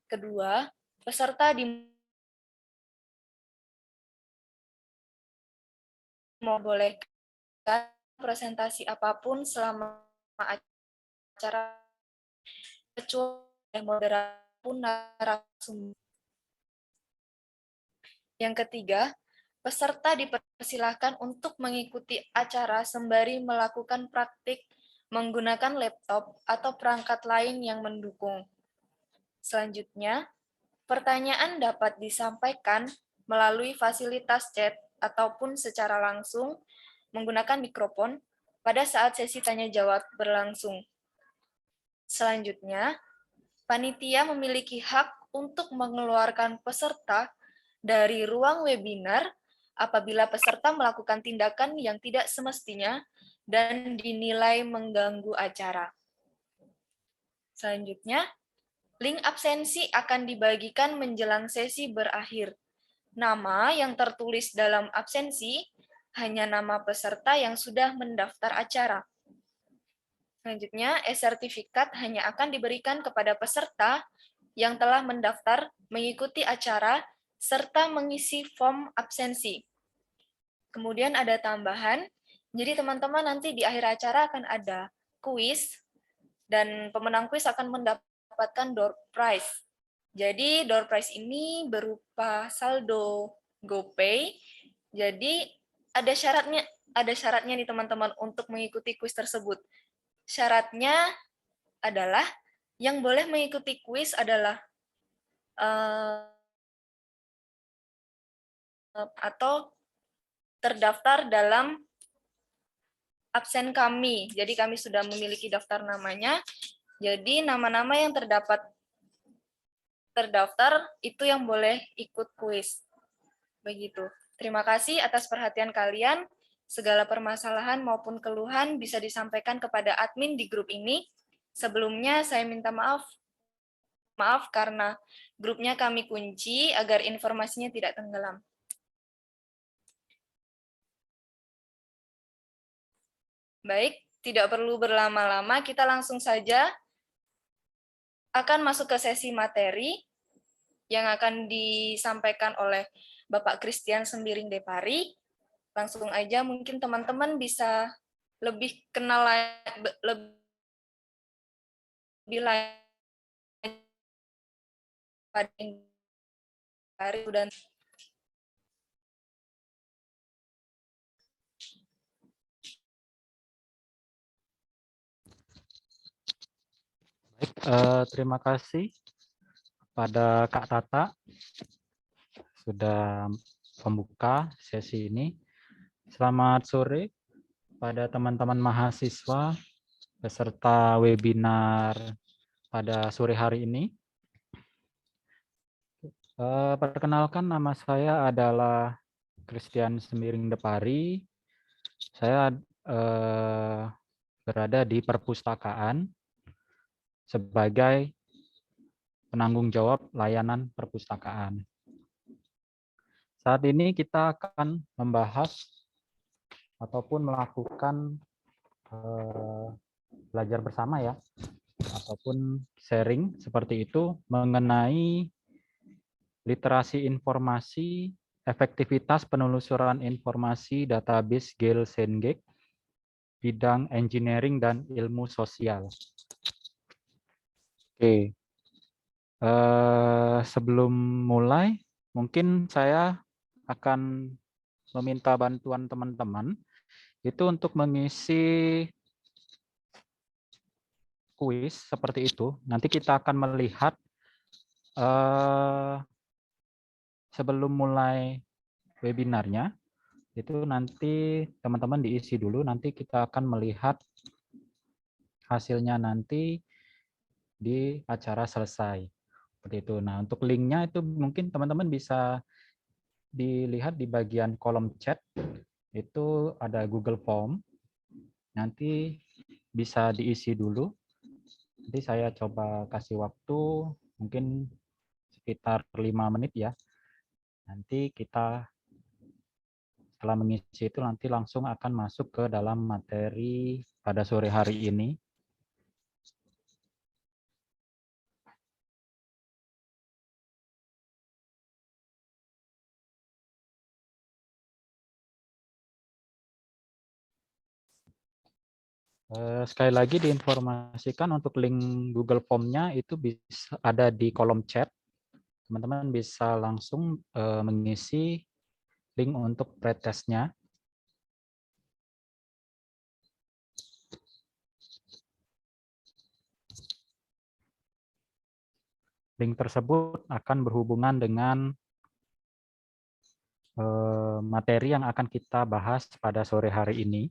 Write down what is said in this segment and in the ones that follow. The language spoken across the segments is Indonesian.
Kedua, peserta membolehkan presentasi apapun selama acara kecuali moderator pun narasumber. Yang ketiga, peserta dipersilahkan untuk mengikuti acara sembari melakukan praktik menggunakan laptop atau perangkat lain yang mendukung. Selanjutnya, pertanyaan dapat disampaikan melalui fasilitas chat ataupun secara langsung menggunakan mikrofon pada saat sesi tanya jawab berlangsung. Selanjutnya, panitia memiliki hak untuk mengeluarkan peserta dari ruang webinar apabila peserta melakukan tindakan yang tidak semestinya dan dinilai mengganggu acara. Selanjutnya, link absensi akan dibagikan menjelang sesi berakhir. Nama yang tertulis dalam absensi hanya nama peserta yang sudah mendaftar acara. Selanjutnya, e-sertifikat hanya akan diberikan kepada peserta yang telah mendaftar mengikuti acara serta mengisi form absensi. Kemudian ada tambahan, jadi teman-teman nanti di akhir acara akan ada kuis, dan pemenang kuis akan mendapatkan door prize. Jadi door prize ini berupa saldo GoPay. Jadi ada syaratnya nih teman-teman untuk mengikuti kuis tersebut. Syaratnya adalah yang boleh mengikuti kuis adalah atau terdaftar dalam absen kami. Jadi kami sudah memiliki daftar namanya. Jadi nama-nama yang terdaftar itu yang boleh ikut kuis. Begitu. Terima kasih atas perhatian kalian. Segala permasalahan maupun keluhan bisa disampaikan kepada admin di grup ini. Sebelumnya saya minta maaf karena grupnya kami kunci agar informasinya tidak tenggelam. Baik, tidak perlu berlama-lama, kita langsung saja akan masuk ke sesi materi yang akan disampaikan oleh Bapak Christian Sembiring Depari. Langsung aja mungkin teman-teman bisa lebih kenal lebih lanjut pada dan Terima kasih pada Kak Tata sudah membuka sesi ini. Selamat sore pada teman-teman mahasiswa peserta webinar pada sore hari ini. Perkenalkan, nama saya adalah Christian Sembiring Depari. Saya berada di perpustakaan sebagai penanggung jawab layanan perpustakaan. Saat ini kita akan membahas ataupun melakukan belajar bersama ya, ataupun sharing seperti itu mengenai literasi informasi, efektivitas penelusuran informasi database Gale Cengage, bidang engineering dan ilmu sosial. Oke, sebelum mulai, mungkin saya akan meminta bantuan teman-teman itu untuk mengisi kuis seperti itu. Nanti kita akan melihat sebelum mulai webinarnya, itu nanti teman-teman diisi dulu, nanti kita akan melihat hasilnya nanti di acara selesai. Seperti itu. Nah, untuk linknya itu mungkin teman-teman bisa dilihat di bagian kolom chat, itu ada Google Form. Nanti bisa diisi dulu. Nanti saya coba kasih waktu mungkin sekitar 5 menit ya. Nanti kita setelah mengisi itu nanti langsung akan masuk ke dalam materi pada sore hari ini. Sekali lagi diinformasikan untuk link Google Form-nya itu bisa ada di kolom chat. Teman-teman bisa langsung mengisi link untuk pretestnya. Link tersebut akan berhubungan dengan materi yang akan kita bahas pada sore hari ini.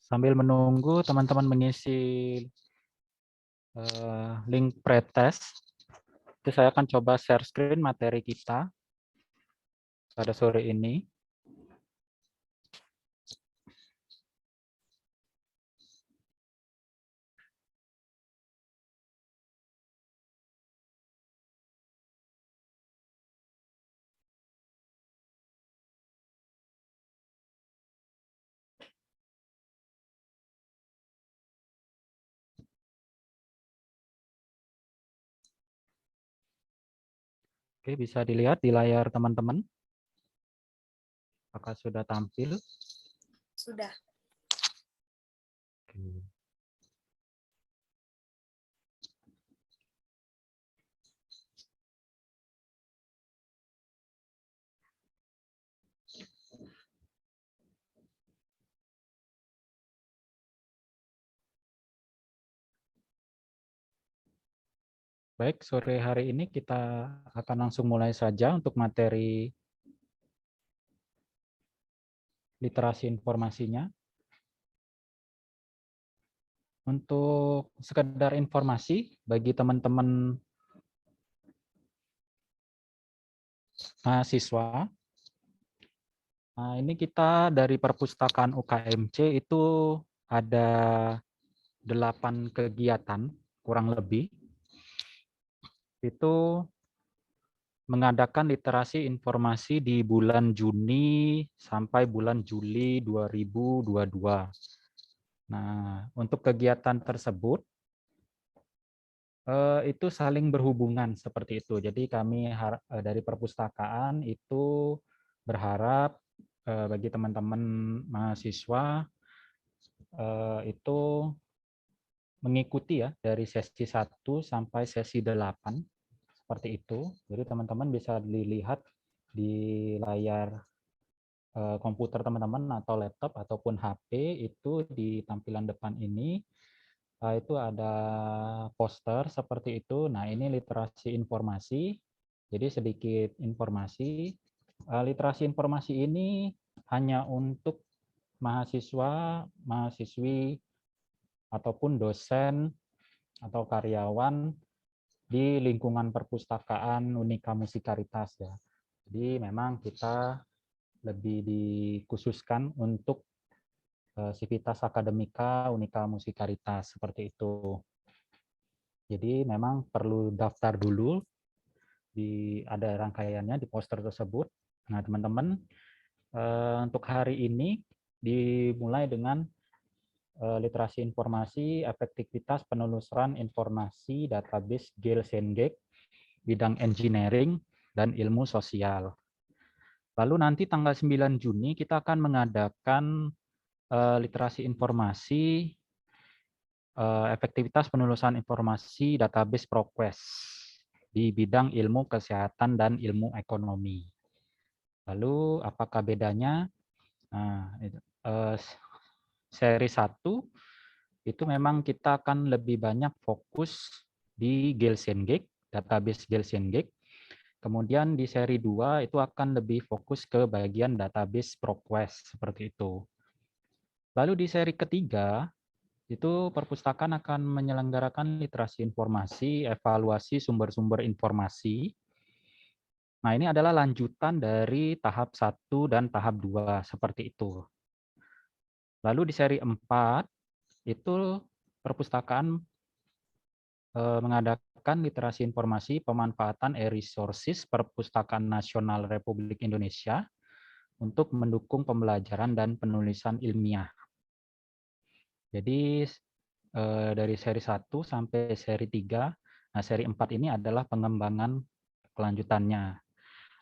Sambil menunggu teman-teman mengisi link pretest, itu saya akan coba share screen materi kita pada sore ini. Oke, bisa dilihat di layar teman-teman. Apakah sudah tampil? Sudah. Oke. Baik, sore hari ini kita akan langsung mulai saja untuk materi literasi informasinya. Untuk sekedar informasi bagi teman-teman mahasiswa, nah ini kita dari perpustakaan UKMC itu ada 8 kegiatan kurang lebih. Itu mengadakan literasi informasi di bulan Juni sampai bulan Juli 2022. Nah, untuk kegiatan tersebut itu saling berhubungan seperti itu. Jadi kami dari perpustakaan itu berharap bagi teman-teman mahasiswa itu mengikuti ya dari sesi 1 sampai sesi 8 seperti itu. Jadi teman-teman bisa dilihat di layar komputer teman-teman atau laptop ataupun HP itu di tampilan depan ini itu ada poster seperti itu. Nah, ini literasi informasi. Jadi sedikit informasi. Literasi informasi ini hanya untuk mahasiswa, mahasiswi ataupun dosen atau karyawan di lingkungan perpustakaan Unika Musikaritas ya. Jadi memang kita lebih dikhususkan untuk Civitas Akademika Unika Musikaritas seperti itu. Jadi memang perlu daftar dulu, ada rangkaiannya di poster tersebut. Nah teman-teman, untuk hari ini dimulai dengan literasi informasi, efektivitas penelusuran informasi, database Gelsenkirchen, bidang engineering, dan ilmu sosial. Lalu nanti tanggal 9 Juni kita akan mengadakan literasi informasi, efektivitas penelusuran informasi, database ProQuest di bidang ilmu kesehatan dan ilmu ekonomi. Lalu apakah bedanya? Nah, seri 1 itu memang kita akan lebih banyak fokus di Gelsenkirchen, database Gelsenkirchen. Kemudian di seri 2 itu akan lebih fokus ke bagian database ProQuest seperti itu. Lalu di seri ketiga itu perpustakaan akan menyelenggarakan literasi informasi, evaluasi sumber-sumber informasi. Nah, ini adalah lanjutan dari tahap 1 dan tahap 2 seperti itu. Lalu di seri 4 itu perpustakaan mengadakan literasi informasi pemanfaatan e-resources Perpustakaan Nasional Republik Indonesia untuk mendukung pembelajaran dan penulisan ilmiah. Jadi dari seri 1 sampai seri 3, nah seri 4 ini adalah pengembangan kelanjutannya.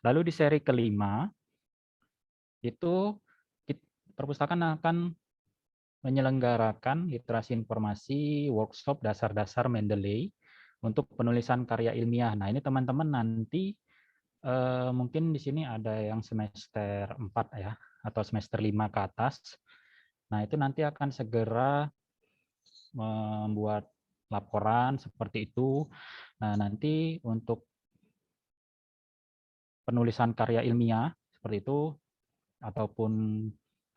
Lalu di seri kelima, itu perpustakaan akan menyelenggarakan literasi informasi workshop dasar-dasar Mendeley untuk penulisan karya ilmiah. Nah, ini teman-teman nanti mungkin di sini ada yang semester 4 ya, atau semester 5 ke atas. Nah, itu nanti akan segera membuat laporan seperti itu. Nah, nanti untuk penulisan karya ilmiah seperti itu, ataupun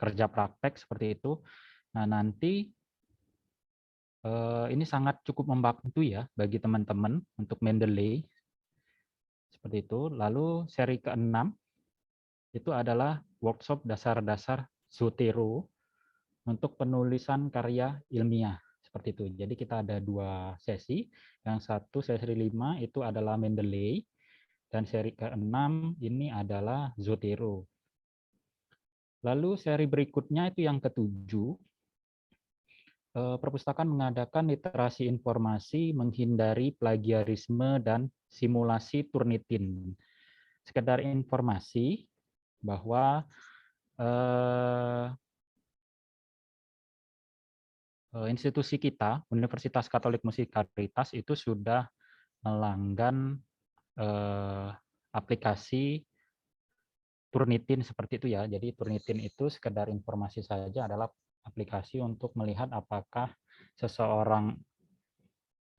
kerja praktek seperti itu. Nah, nanti ini sangat cukup membantu ya bagi teman-teman untuk Mendeley seperti itu. Lalu seri ke-6 itu adalah workshop dasar-dasar Zotero untuk penulisan karya ilmiah seperti itu. Jadi kita ada 2 sesi. Yang satu seri 5 itu adalah Mendeley dan seri ke-6 ini adalah Zotero. Lalu seri berikutnya itu yang ke-7, perpustakaan mengadakan literasi informasi menghindari plagiarisme dan simulasi Turnitin. Sekedar informasi bahwa institusi kita, Universitas Katolik Musikalitas itu sudah melanggan aplikasi Turnitin seperti itu ya. Jadi Turnitin itu sekedar informasi saja, adalah aplikasi untuk melihat apakah seseorang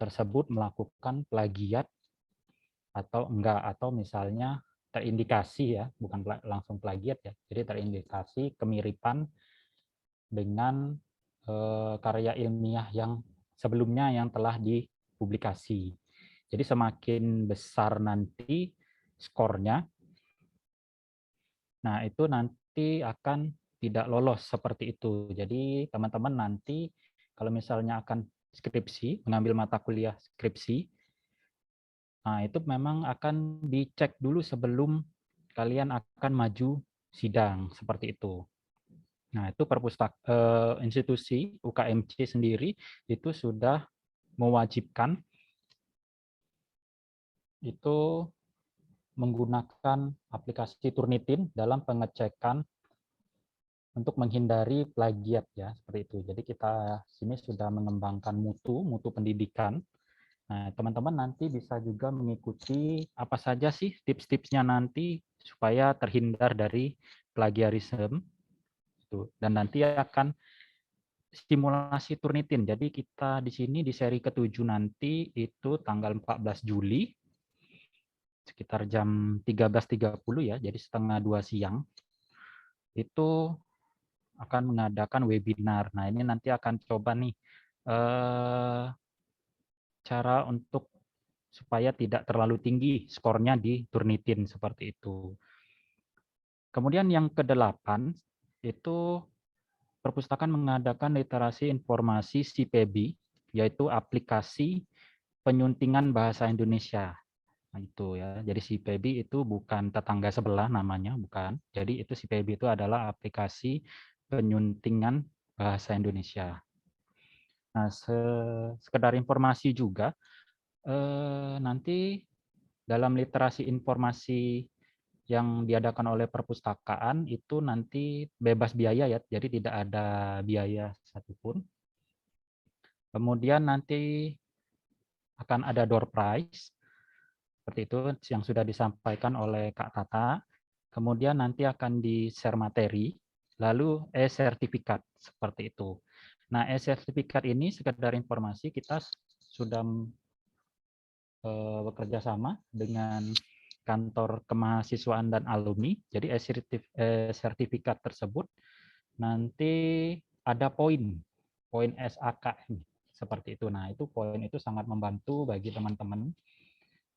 tersebut melakukan plagiat atau enggak, atau misalnya terindikasi ya, bukan langsung plagiat ya. Jadi terindikasi kemiripan dengan karya ilmiah yang sebelumnya yang telah dipublikasi. Jadi semakin besar nanti skornya, nah itu nanti akan tidak lolos seperti itu. Jadi teman-teman nanti kalau misalnya akan skripsi, mengambil mata kuliah skripsi, nah itu memang akan dicek dulu sebelum kalian akan maju sidang seperti itu. Nah, itu institusi UKMC sendiri itu sudah mewajibkan itu menggunakan aplikasi Turnitin dalam pengecekan untuk menghindari plagiat ya, seperti itu. Jadi kita sini sudah mengembangkan mutu pendidikan. Nah, teman-teman nanti bisa juga mengikuti apa saja sih tips-tipsnya nanti supaya terhindar dari plagiarisme. Dan nanti akan simulasi Turnitin. Jadi kita di sini di seri ke-7 nanti itu tanggal 14 Juli sekitar jam 13.30 ya, jadi setengah 2 siang. Itu akan mengadakan webinar. Nah, ini nanti akan coba nih cara untuk supaya tidak terlalu tinggi skornya di Turnitin seperti itu. Kemudian yang ke-8 itu perpustakaan mengadakan literasi informasi CPB, yaitu aplikasi penyuntingan bahasa Indonesia. Nah, itu ya. Jadi CPB itu bukan tetangga sebelah namanya, bukan. Jadi itu CPB itu adalah aplikasi penyuntingan bahasa Indonesia. Nah, sekedar informasi juga, nanti dalam literasi informasi yang diadakan oleh perpustakaan itu nanti bebas biaya ya, jadi tidak ada biaya satupun. Kemudian nanti akan ada door prize, seperti itu yang sudah disampaikan oleh Kak Tata. Kemudian nanti akan di-share materi, lalu e-sertifikat, seperti itu. Nah, e-sertifikat ini sekedar informasi, kita sudah bekerja sama dengan kantor kemahasiswaan dan alumni. Jadi sertifikat tersebut nanti ada poin SAKM seperti itu. Nah, itu poin itu sangat membantu bagi teman-teman.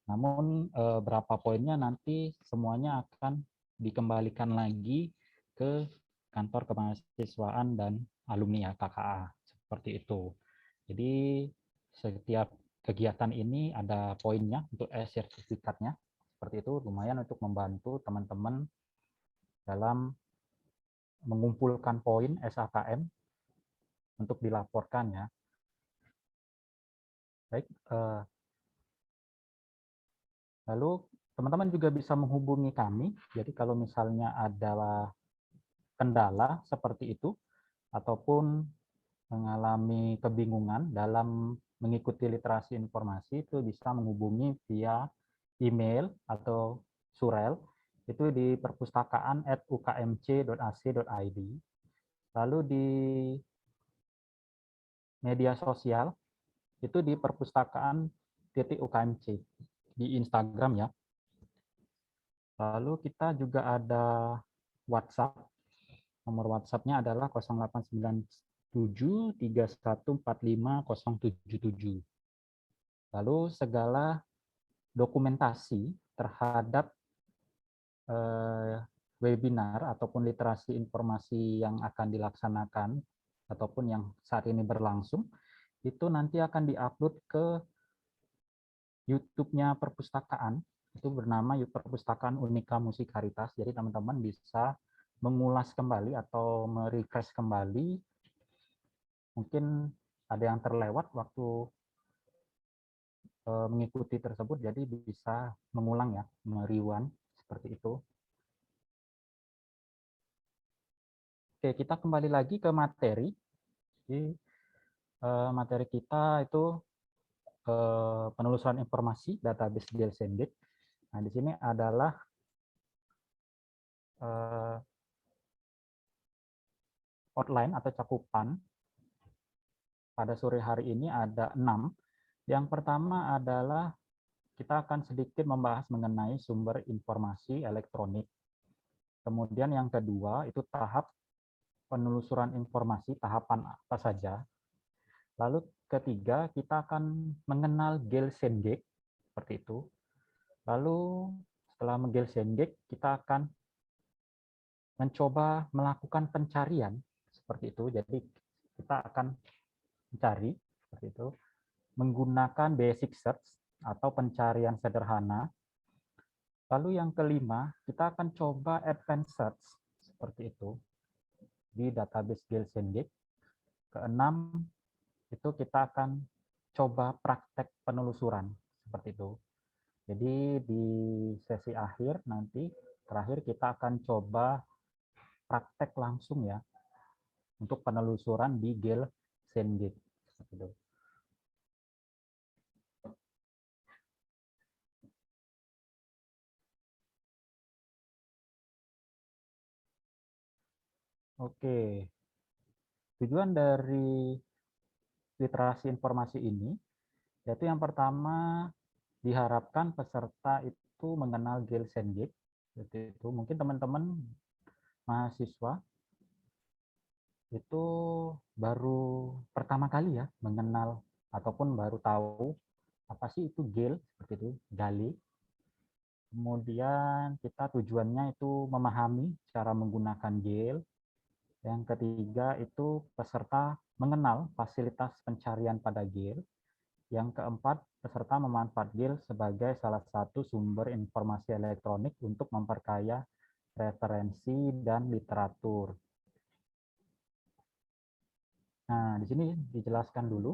Namun berapa poinnya nanti semuanya akan dikembalikan lagi ke kantor kemahasiswaan dan alumni ya, KKA, seperti itu. Jadi setiap kegiatan ini ada poinnya untuk sertifikatnya, seperti itu, lumayan untuk membantu teman-teman dalam mengumpulkan poin SAKM untuk dilaporkan ya. Baik, lalu teman-teman juga bisa menghubungi kami. Jadi kalau misalnya ada kendala seperti itu ataupun mengalami kebingungan dalam mengikuti literasi informasi, itu bisa menghubungi via email atau surel itu di perpustakaan@ukmc.ac.id. Lalu di media sosial itu di perpustakaan.ukmc di Instagram ya. Lalu kita juga ada WhatsApp. Nomor WhatsApp-nya adalah 089731450077. Lalu segala dokumentasi terhadap webinar ataupun literasi informasi yang akan dilaksanakan ataupun yang saat ini berlangsung, itu nanti akan diupload ke YouTube-nya perpustakaan, itu bernama Perpustakaan Unika Musikaritas. Jadi teman-teman bisa mengulas kembali atau merefresh kembali, mungkin ada yang terlewat waktu mengikuti tersebut, jadi bisa mengulang ya, meriwan seperti itu. Oke, kita kembali lagi ke materi. Jadi materi kita itu penelusuran informasi database Gelsendit. Nah, di sini adalah outline atau cakupan. Pada sore hari ini ada 6. Yang pertama adalah kita akan sedikit membahas mengenai sumber informasi elektronik. Kemudian yang kedua itu tahap penelusuran informasi, tahapan apa saja. Lalu ketiga kita akan mengenal Gelsendit seperti itu. Lalu setelah mengGelsendit kita akan mencoba melakukan pencarian seperti itu. Jadi kita akan mencari seperti itu menggunakan basic search atau pencarian sederhana. Lalu yang kelima, kita akan coba advanced search seperti itu di database Gelsendit. Keenam, itu kita akan coba praktek penelusuran seperti itu. Jadi di sesi akhir nanti terakhir kita akan coba praktek langsung ya untuk penelusuran di Gelsendit seperti itu. Oke, tujuan dari literasi informasi ini yaitu yang pertama diharapkan peserta itu mengenal Gelsendit. Itu mungkin teman-teman mahasiswa itu baru pertama kali ya mengenal ataupun baru tahu apa sih itu Gel seperti itu, Gali. Kemudian kita tujuannya itu memahami cara menggunakan Gel. Yang ketiga itu peserta mengenal fasilitas pencarian pada Gel. Yang keempat, peserta memanfaatkan Gel sebagai salah satu sumber informasi elektronik untuk memperkaya referensi dan literatur. Nah, di sini dijelaskan dulu.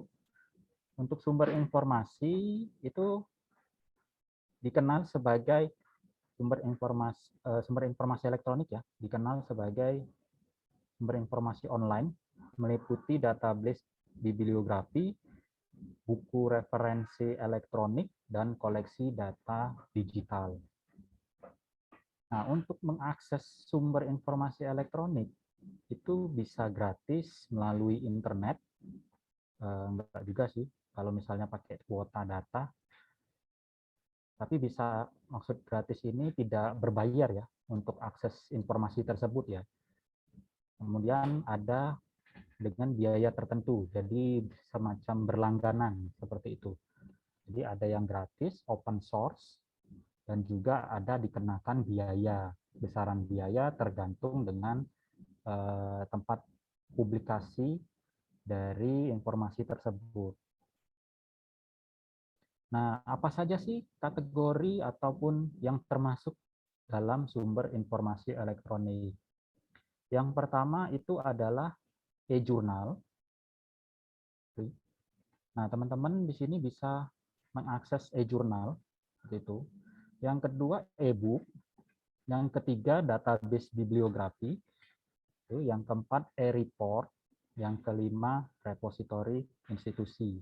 Untuk sumber informasi itu dikenal sebagai sumber informasi elektronik ya, dikenal sebagai sumber informasi online, meliputi database bibliografi, buku referensi elektronik, dan koleksi data digital. Nah, untuk mengakses sumber informasi elektronik, itu bisa gratis melalui internet. Enggak juga sih, kalau misalnya pakai kuota data. Tapi bisa, maksud gratis ini tidak berbayar ya untuk akses informasi tersebut ya. Kemudian ada dengan biaya tertentu, jadi semacam berlangganan seperti itu. Jadi ada yang gratis, open source, dan juga ada dikenakan biaya. Besaran biaya tergantung dengan tempat publikasi dari informasi tersebut. Nah, apa saja sih kategori ataupun yang termasuk dalam sumber informasi elektronik? Yang pertama itu adalah e-jurnal. Nah, teman-teman di sini bisa mengakses e-jurnal itu. Yang kedua e-book, yang ketiga database bibliografi, yang keempat e-report, yang kelima repositori institusi.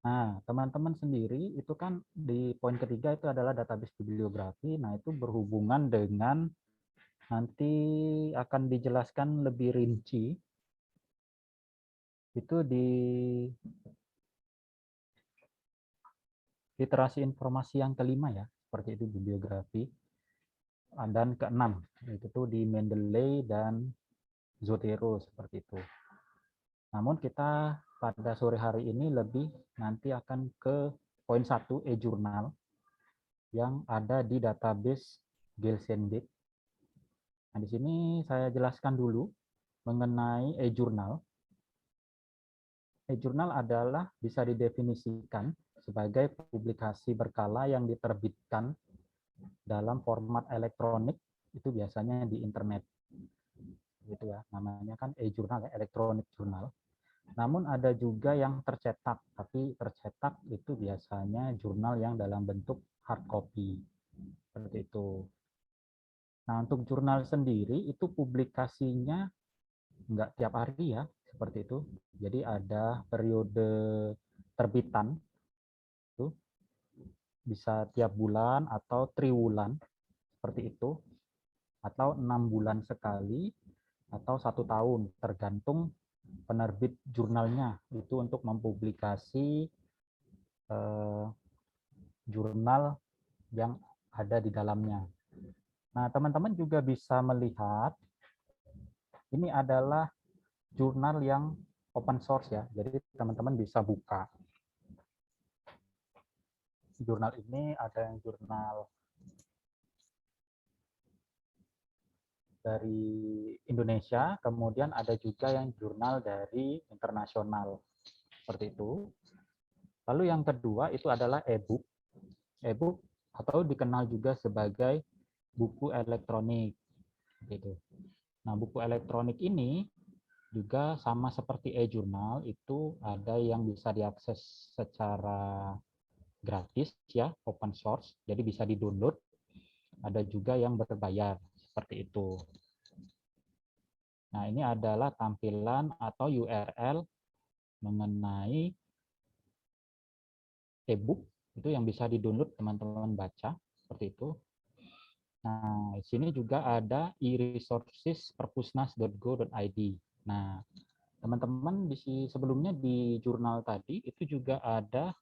Nah, teman-teman sendiri itu kan di poin ketiga itu adalah database bibliografi. Nah, itu berhubungan dengan nanti akan dijelaskan lebih rinci itu di literasi informasi yang kelima ya, seperti itu bibliografi. Dan keenam, itu tuh di Mendeley dan Zotero seperti itu. Namun kita pada sore hari ini lebih nanti akan ke poin 1 e-jurnal yang ada di database Gelsendik. Nah, di sini saya jelaskan dulu mengenai e-jurnal. E-jurnal adalah bisa didefinisikan sebagai publikasi berkala yang diterbitkan dalam format elektronik, itu biasanya di internet. Gitu ya, namanya kan e-jurnal, electronic journal. Namun ada juga yang tercetak, tapi tercetak itu biasanya jurnal yang dalam bentuk hard copy. Seperti itu. Nah, untuk jurnal sendiri itu publikasinya nggak tiap hari ya, seperti itu. Jadi ada periode terbitan, itu bisa tiap bulan atau triwulan, seperti itu. Atau 6 bulan sekali, atau 1 tahun, tergantung penerbit jurnalnya itu untuk mempublikasi jurnal yang ada di dalamnya. Nah, teman-teman juga bisa melihat ini adalah jurnal yang open source ya. Jadi teman-teman bisa buka. Jurnal ini ada yang jurnal dari Indonesia, kemudian ada juga yang jurnal dari internasional. Seperti itu. Lalu yang kedua itu adalah e-book. E-book atau dikenal juga sebagai buku elektronik. Gitu. Nah, buku elektronik ini juga sama seperti e-jurnal, itu ada yang bisa diakses secara gratis ya, open source, jadi bisa di-download. Ada juga yang berbayar, seperti itu. Nah, ini adalah tampilan atau URL mengenai e-book itu yang bisa di-download teman-teman baca, seperti itu. Nah, di sini juga ada e-resources.perpusnas.go.id. Nah, teman-teman sebelumnya di jurnal tadi itu juga ada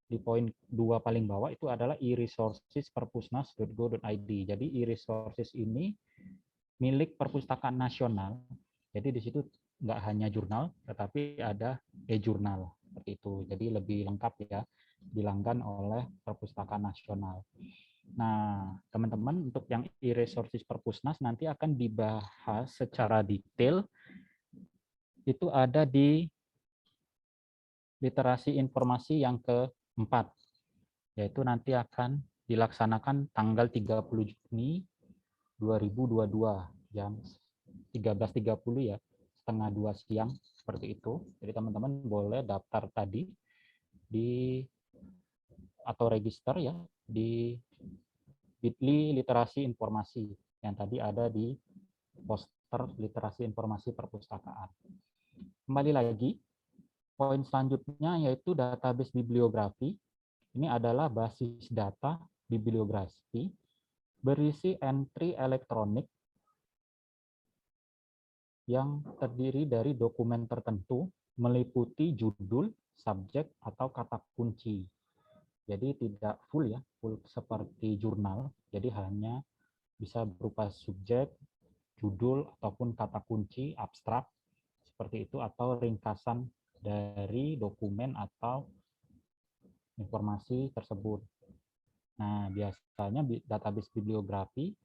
di poin 2 paling bawah itu adalah e-resources.perpusnas.go.id. Jadi e-resources ini milik Perpustakaan Nasional. Jadi di situ nggak hanya jurnal, tetapi ada e-jurnal seperti itu. Jadi lebih lengkap ya, dilanggan oleh Perpustakaan Nasional. Nah, teman-teman untuk yang e-resources Perpusnas nanti akan dibahas secara detail. Itu ada di literasi informasi yang keempat, yaitu nanti akan dilaksanakan tanggal 30 Juni 2022 jam 13.30 ya, setengah 2 siang seperti itu. Jadi teman-teman boleh daftar tadi di atau register ya di Bitly literasi informasi yang tadi ada di poster literasi informasi perpustakaan. Kembali lagi, poin selanjutnya yaitu database bibliografi. Ini adalah basis data bibliografi berisi entry elektronik yang terdiri dari dokumen tertentu meliputi judul, subjek atau kata kunci. Jadi tidak full ya, full seperti jurnal. Jadi hanya bisa berupa subjek, judul, ataupun kata kunci, abstrak, seperti itu, atau ringkasan dari dokumen atau informasi tersebut. Nah, biasanya database bibliografi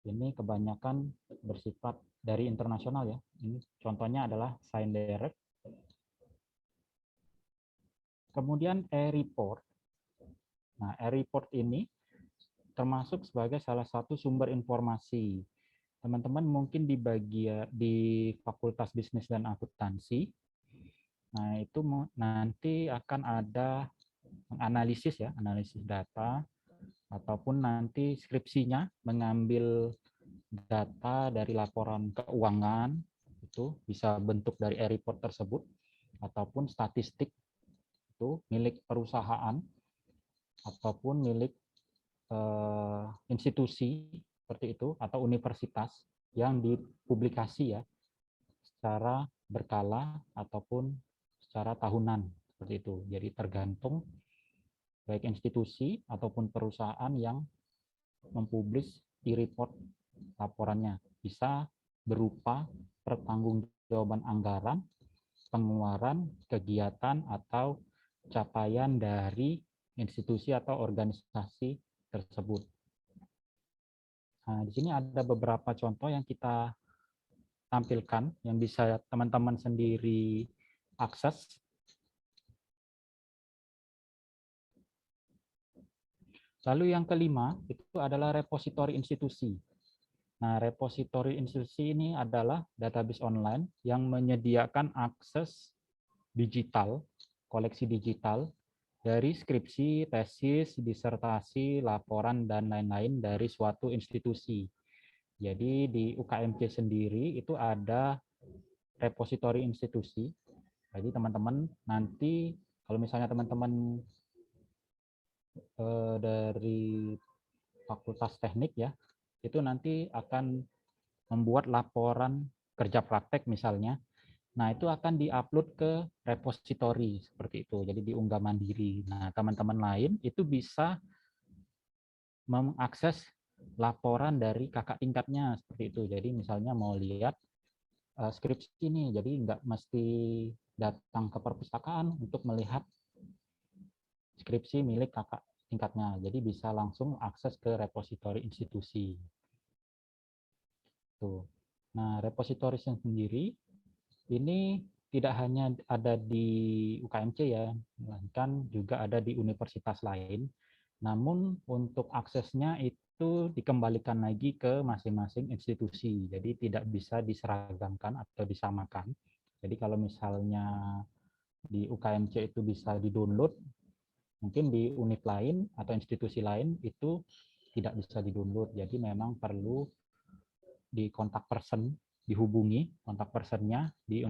ini kebanyakan bersifat dari internasional ya. Ini contohnya adalah ScienDirect. Kemudian e-report. Nah, e-report ini termasuk sebagai salah satu sumber informasi. Teman-teman mungkin di Fakultas Bisnis dan Akuntansi. Nah, itu nanti akan ada analisis ya, analisis data, ataupun nanti skripsinya mengambil data dari laporan keuangan, itu bisa bentuk dari e-report tersebut, ataupun statistik itu milik perusahaan, ataupun milik institusi seperti itu, atau universitas yang dipublikasi ya, secara berkala ataupun secara tahunan, seperti itu. Jadi tergantung baik institusi ataupun perusahaan yang mempublish e-report laporannya. Bisa berupa pertanggungjawaban anggaran, pengeluaran, kegiatan, atau capaian dari institusi atau organisasi tersebut. Nah, di sini ada beberapa contoh yang kita tampilkan yang bisa teman-teman sendiri akses. Lalu yang kelima itu adalah repositori institusi. Nah, repositori institusi ini adalah database online yang menyediakan akses digital, koleksi digital dari skripsi, tesis, disertasi, laporan, dan lain-lain dari suatu institusi. Jadi di UKMC sendiri itu ada repositori institusi. Jadi teman-teman nanti kalau misalnya teman-teman dari Fakultas Teknik ya, itu nanti akan membuat laporan kerja praktek misalnya. Nah, itu akan diupload ke repositori seperti itu. Jadi diunggah mandiri. Nah, teman-teman lain itu bisa mengakses laporan dari kakak tingkatnya seperti itu. Jadi misalnya mau lihat skripsi ini, jadi nggak mesti datang ke perpustakaan untuk melihat skripsi milik kakak tingkatnya. Jadi bisa langsung akses ke repositori institusi. Tuh. Nah, repositori sendiri ini tidak hanya ada di UKMC ya, melainkan juga ada di universitas lain. Namun untuk aksesnya itu dikembalikan lagi ke masing-masing institusi. Jadi tidak bisa diseragamkan atau disamakan. Jadi kalau misalnya di UKMC itu bisa di-download, mungkin di unit lain atau institusi lain itu tidak bisa di-download. Jadi memang perlu di kontak person, dihubungi kontak personnya di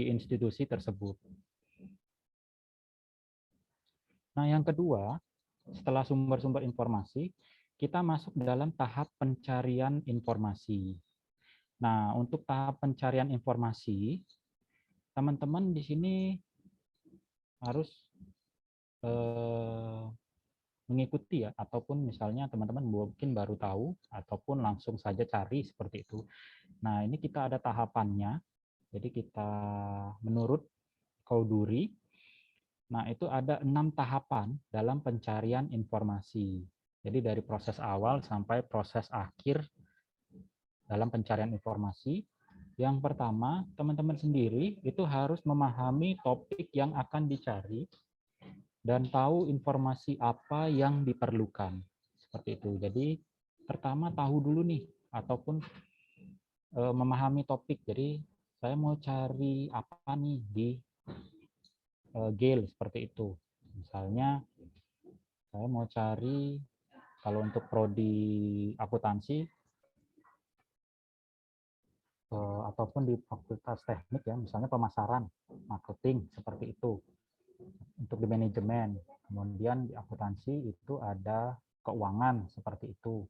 institusi tersebut. Nah, yang kedua, setelah sumber-sumber informasi, kita masuk dalam tahap pencarian informasi. Nah, untuk tahap pencarian informasi, teman-teman di sini harus mengikuti ya, ataupun misalnya teman-teman mungkin baru tahu, ataupun langsung saja cari seperti itu. Nah, ini kita ada tahapannya. Jadi kita menurut Kauduri, nah itu ada 6 tahapan dalam pencarian informasi. Jadi dari proses awal sampai proses akhir dalam pencarian informasi. Yang pertama, teman-teman sendiri itu harus memahami topik yang akan dicari dan tahu informasi apa yang diperlukan. Seperti itu. Jadi pertama tahu dulu nih, ataupun memahami topik. Jadi saya mau cari apa nih di Gale seperti itu. Misalnya saya mau cari kalau untuk prodi akuntansi ataupun di Fakultas Teknik ya, misalnya pemasaran, marketing seperti itu. Untuk di manajemen, kemudian di akuntansi itu ada keuangan seperti itu,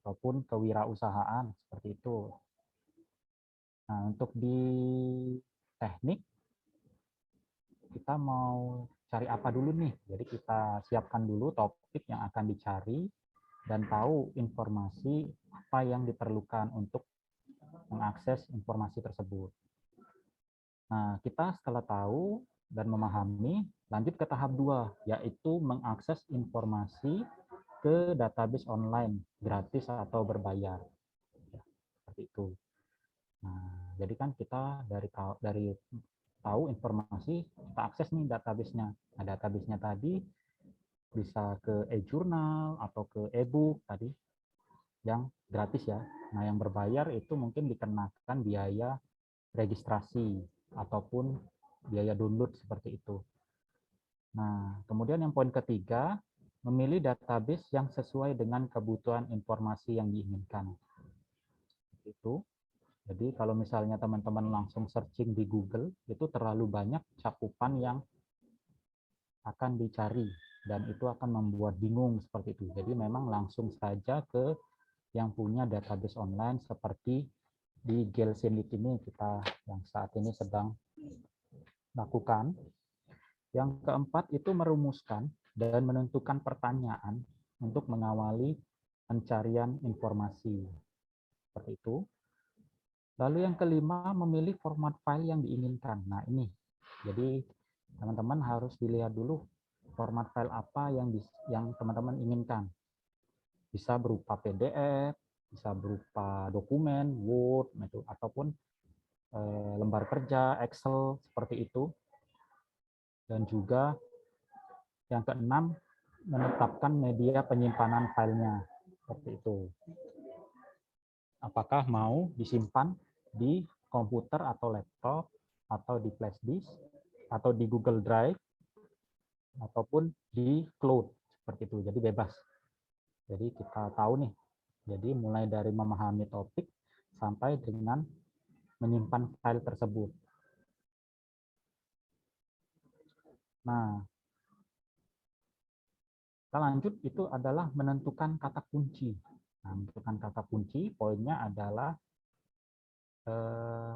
ataupun kewirausahaan seperti itu. Nah, untuk di teknik kita mau cari apa dulu nih. Jadi kita siapkan dulu topik yang akan dicari dan tahu informasi apa yang diperlukan untuk mengakses informasi tersebut. Nah, kita setelah tahu dan memahami, lanjut ke tahap 2, yaitu mengakses informasi ke database online, gratis atau berbayar. Ya, seperti itu. Nah, jadi kan kita dari tahu informasi, kita akses nih database-nya. Nah, database-nya tadi bisa ke e-journal atau ke e-book tadi, yang gratis ya. Nah, yang berbayar itu mungkin dikenakan biaya registrasi ataupun biaya download seperti itu. Nah, kemudian yang poin ketiga, memilih database yang sesuai dengan kebutuhan informasi yang diinginkan. Itu. Jadi kalau misalnya teman-teman langsung searching di Google, itu terlalu banyak cakupan yang akan dicari dan itu akan membuat bingung seperti itu. Jadi memang langsung saja ke yang punya database online seperti di Gelsenit ini kita yang saat ini sedang lakukan. Yang keempat itu merumuskan dan menentukan pertanyaan untuk mengawali pencarian informasi. Seperti itu. Lalu yang kelima, memilih format file yang diinginkan. Nah, ini. Jadi, teman-teman harus dilihat dulu format file apa yang teman-teman inginkan. Bisa berupa PDF, bisa berupa dokumen, Word, ataupun lembar kerja, Excel, seperti itu. Dan juga yang keenam, menetapkan media penyimpanan filenya. Seperti itu. Apakah mau disimpan di komputer atau laptop, atau di flash disk, atau di Google Drive, ataupun di cloud. Seperti itu. Jadi bebas. Jadi kita tahu nih. Jadi mulai dari memahami topik sampai dengan menyimpan file tersebut. Nah, kita lanjut itu adalah menentukan kata kunci. Nah, menentukan kata kunci, poinnya adalah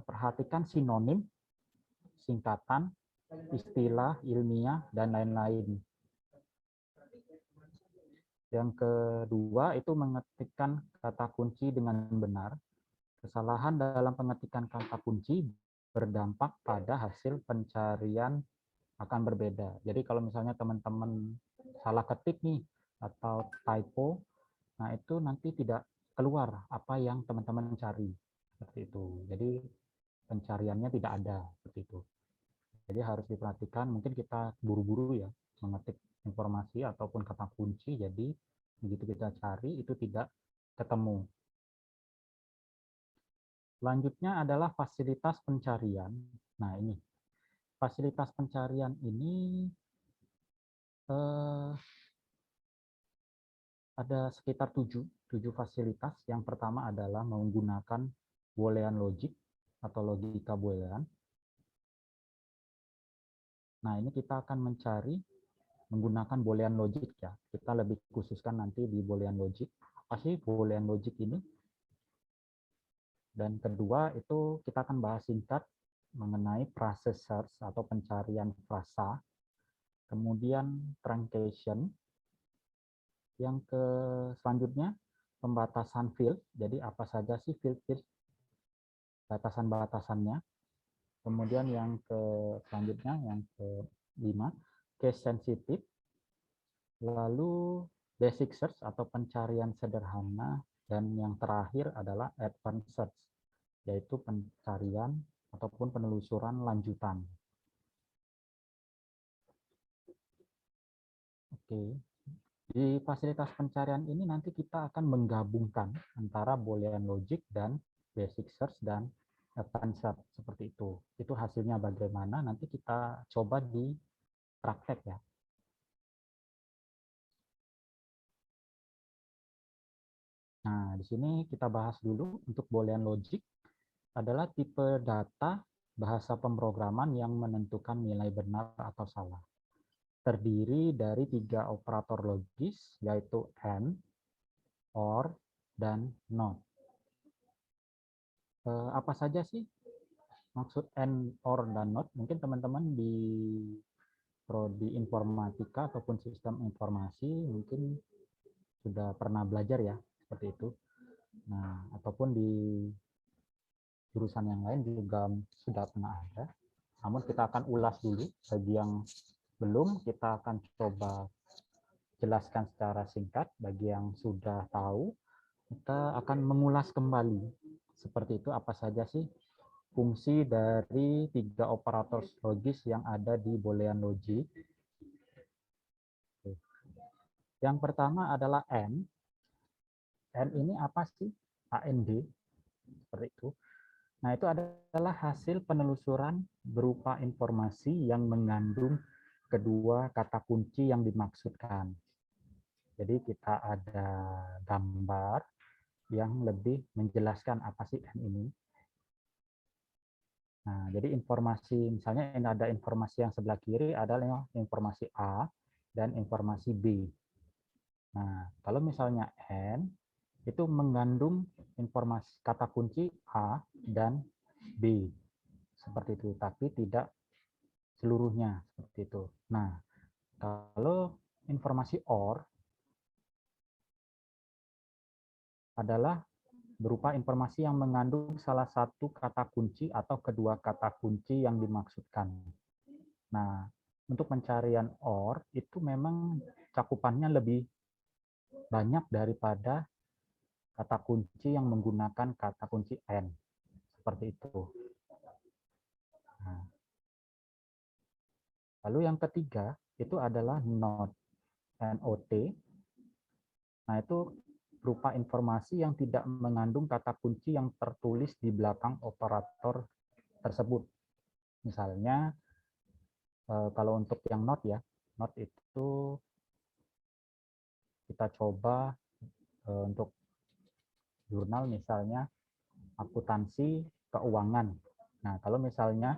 perhatikan sinonim, singkatan, istilah ilmiah, dan lain-lain. Yang kedua itu mengetikkan kata kunci dengan benar. Kesalahan dalam pengetikan kata kunci berdampak pada hasil pencarian akan berbeda. Jadi kalau misalnya teman-teman salah ketik nih atau typo, nah itu nanti tidak keluar apa yang teman-teman cari. Seperti itu. Jadi pencariannya tidak ada seperti itu. Jadi harus diperhatikan, mungkin kita buru-buru ya mengetik informasi ataupun kata kunci, jadi begitu kita cari itu tidak ketemu. Selanjutnya adalah fasilitas pencarian. Nah ini, fasilitas pencarian ini ada sekitar 7 fasilitas. Yang pertama adalah menggunakan Boolean logic atau logika Boolean. Nah ini kita akan mencari menggunakan Boolean logic ya. Kita lebih khususkan nanti di Boolean logic. Apa sih Boolean logic ini? Dan kedua itu kita akan bahas singkat mengenai phrase search atau pencarian frasa. Kemudian truncation. Yang selanjutnya pembatasan field. Jadi apa saja sih field batasan-batasannya. Kemudian yang selanjutnya yang kelima case sensitive. Lalu basic search atau pencarian sederhana, dan yang terakhir adalah advanced search, yaitu pencarian ataupun penelusuran lanjutan. Oke. Di fasilitas pencarian ini nanti kita akan menggabungkan antara Boolean logic dan basic search dan advanced search seperti itu. Itu hasilnya bagaimana nanti kita coba di praktek ya. Nah, di sini kita bahas dulu untuk Boolean logic adalah tipe data bahasa pemrograman yang menentukan nilai benar atau salah. Terdiri dari 3 operator logis, yaitu AND, OR, dan NOT. Apa saja sih maksud and, or, dan not, mungkin teman-teman di prodi informatika ataupun sistem informasi mungkin sudah pernah belajar ya, seperti itu. Nah, ataupun di jurusan yang lain juga sudah pernah ada. Namun kita akan ulas dulu. Bagi yang belum, kita akan coba jelaskan secara singkat. Bagi yang sudah tahu, kita akan mengulas kembali. Seperti itu, apa saja sih fungsi dari 3 operator logis yang ada di Boolean logic. Yang pertama adalah AND. AND ini apa sih? AND, seperti itu. Nah, itu adalah hasil penelusuran berupa informasi yang mengandung kedua kata kunci yang dimaksudkan. Jadi kita ada gambar yang lebih menjelaskan apa sih N ini. Nah, jadi informasi, misalnya ini ada informasi yang sebelah kiri adalah informasi A dan informasi B. Nah, kalau misalnya N itu mengandung informasi kata kunci A dan B. Seperti itu, tapi tidak seluruhnya seperti itu. Nah, kalau informasi OR adalah berupa informasi yang mengandung salah satu kata kunci atau kedua kata kunci yang dimaksudkan. Nah, untuk pencarian OR itu memang cakupannya lebih banyak daripada kata kunci yang menggunakan kata kunci N. Seperti itu. Nah, lalu yang ketiga itu adalah NOT. NOT. Nah, itu berupa informasi yang tidak mengandung kata kunci yang tertulis di belakang operator tersebut. Misalnya, kalau untuk yang not ya, not itu kita coba untuk jurnal misalnya akuntansi keuangan. Nah, kalau misalnya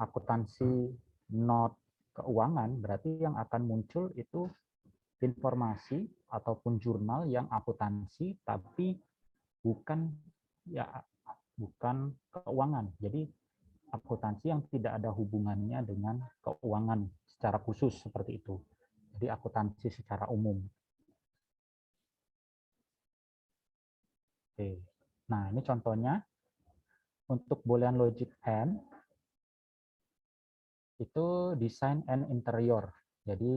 akuntansi not keuangan, berarti yang akan muncul itu informasi ataupun jurnal yang akuntansi tapi bukan ya bukan keuangan. Jadi akuntansi yang tidak ada hubungannya dengan keuangan secara khusus seperti itu. Jadi akuntansi secara umum. Oke. Nah, ini contohnya untuk Boolean logic AND itu desain and interior. Jadi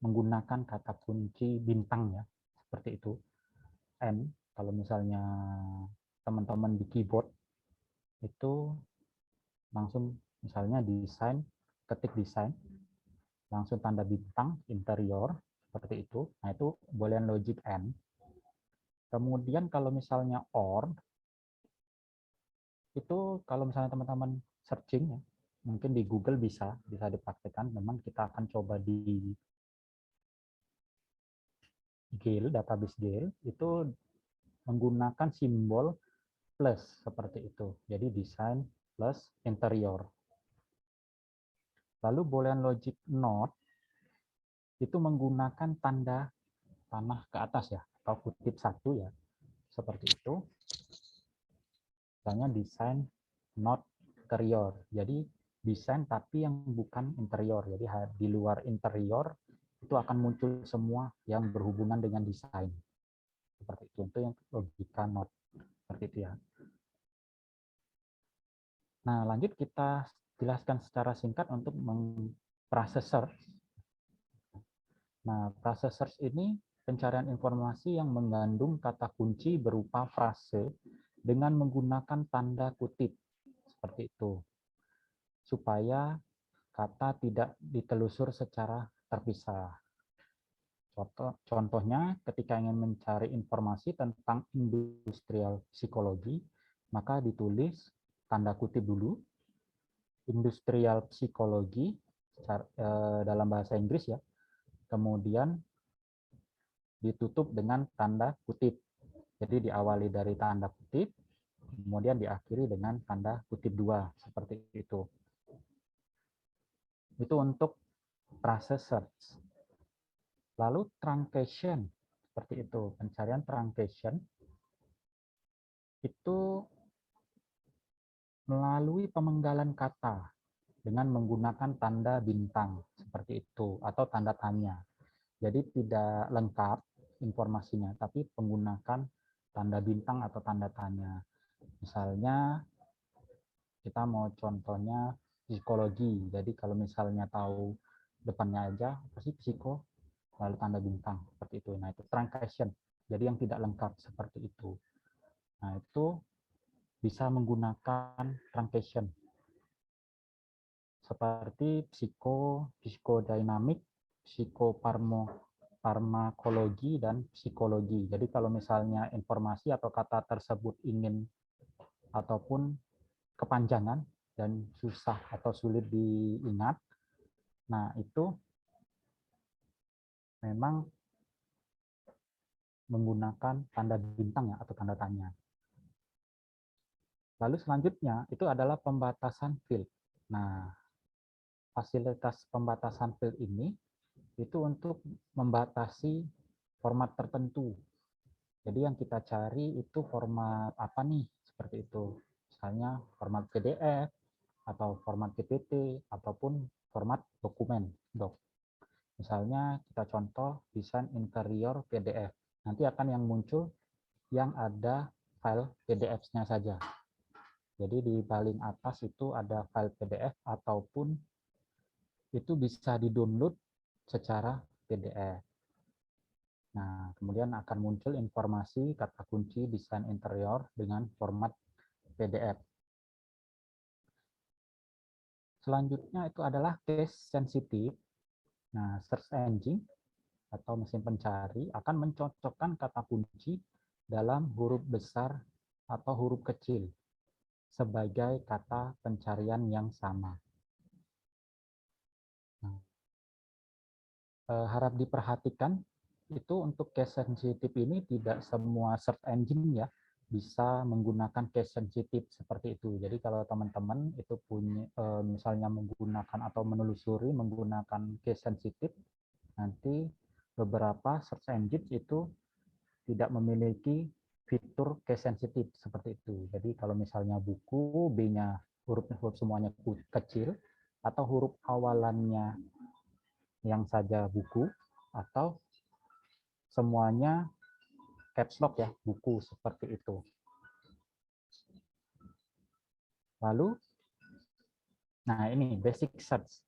menggunakan kata kunci bintang ya, seperti itu. And kalau misalnya teman-teman di keyboard itu langsung misalnya desain, ketik desain, langsung tanda bintang interior seperti itu. Nah, itu Boolean logic AND. Kemudian kalau misalnya OR itu kalau misalnya teman-teman searching ya, mungkin di Google bisa dipraktekkan. Memang kita akan coba di Gale, database Gale, itu menggunakan simbol plus seperti itu. Jadi desain plus interior. Lalu Boolean logic not itu menggunakan tanda panah ke atas ya, atau kutip satu ya, seperti itu. Misalnya desain not interior. Jadi desain tapi yang bukan interior. Jadi di luar interior itu akan muncul semua yang berhubungan dengan desain. Seperti itu. Itu yang logika not. Seperti itu ya. Nah, lanjut kita jelaskan secara singkat untuk proses search. Nah, proses search ini pencarian informasi yang mengandung kata kunci berupa frase dengan menggunakan tanda kutip. Seperti itu. Supaya kata tidak ditelusur secara terpisah. Contohnya, ketika ingin mencari informasi tentang industrial psikologi, maka ditulis tanda kutip dulu, industrial psikologi dalam bahasa Inggris ya, kemudian ditutup dengan tanda kutip. Jadi diawali dari tanda kutip, kemudian diakhiri dengan tanda kutip 2, seperti itu. Itu untuk proses search. Lalu truncation, seperti itu. Pencarian truncation itu melalui pemenggalan kata dengan menggunakan tanda bintang seperti itu atau tanda tanya. Jadi tidak lengkap informasinya, tapi menggunakan tanda bintang atau tanda tanya. Misalnya kita mau contohnya psikologi. Jadi kalau misalnya tahu depannya aja pasti psiko lalu tanda bintang seperti itu. Nah, itu truncation. Jadi yang tidak lengkap seperti itu. Nah, itu bisa menggunakan truncation seperti psikodinamik, psikofarmakologi, dan psikologi. Jadi kalau misalnya informasi atau kata tersebut ingin ataupun kepanjangan dan susah atau sulit diingat, nah itu memang menggunakan tanda bintang ya atau tanda tanya. Lalu selanjutnya itu adalah pembatasan field. Nah, fasilitas pembatasan field ini itu untuk membatasi format tertentu. Jadi yang kita cari itu format apa nih? Seperti itu. Misalnya format PDF atau format PPT ataupun format dokumen, doc. Misalnya kita contoh desain interior PDF. Nanti akan yang muncul yang ada file PDF-nya saja. Jadi di paling atas itu ada file PDF ataupun itu bisa di-download secara PDF. Nah, kemudian akan muncul informasi kata kunci desain interior dengan format PDF. Selanjutnya itu adalah case sensitive. Nah, search engine atau mesin pencari akan mencocokkan kata kunci dalam huruf besar atau huruf kecil sebagai kata pencarian yang sama. Nah, harap diperhatikan itu untuk case sensitive ini tidak semua search engine ya bisa menggunakan case sensitive seperti itu. Jadi kalau teman-teman itu punya misalnya menggunakan atau menelusuri menggunakan case sensitive, nanti beberapa search engine itu tidak memiliki fitur case sensitive seperti itu. Jadi kalau misalnya buku B-nya huruf semuanya kecil atau huruf awalannya yang saja buku atau semuanya caps lock ya, buku seperti itu. Lalu, nah ini basic search.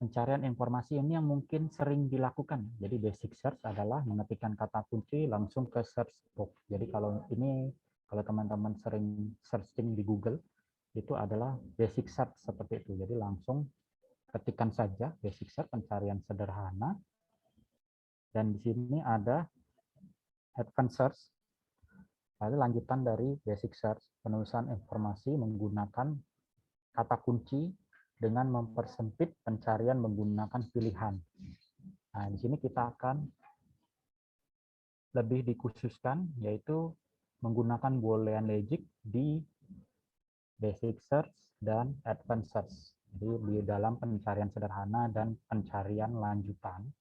Pencarian informasi ini yang mungkin sering dilakukan. Jadi basic search adalah mengetikkan kata kunci langsung ke search box. Jadi kalau ini, kalau teman-teman sering searching di Google, itu adalah basic search seperti itu. Jadi langsung ketikkan saja basic search, pencarian sederhana. Dan di sini ada advanced search. Lalu lanjutan dari basic search, penulisan informasi menggunakan kata kunci dengan mempersempit pencarian menggunakan pilihan. Nah, di sini kita akan lebih dikhususkan, yaitu menggunakan boolean logic di basic search dan advanced search. Jadi di dalam pencarian sederhana dan pencarian lanjutan.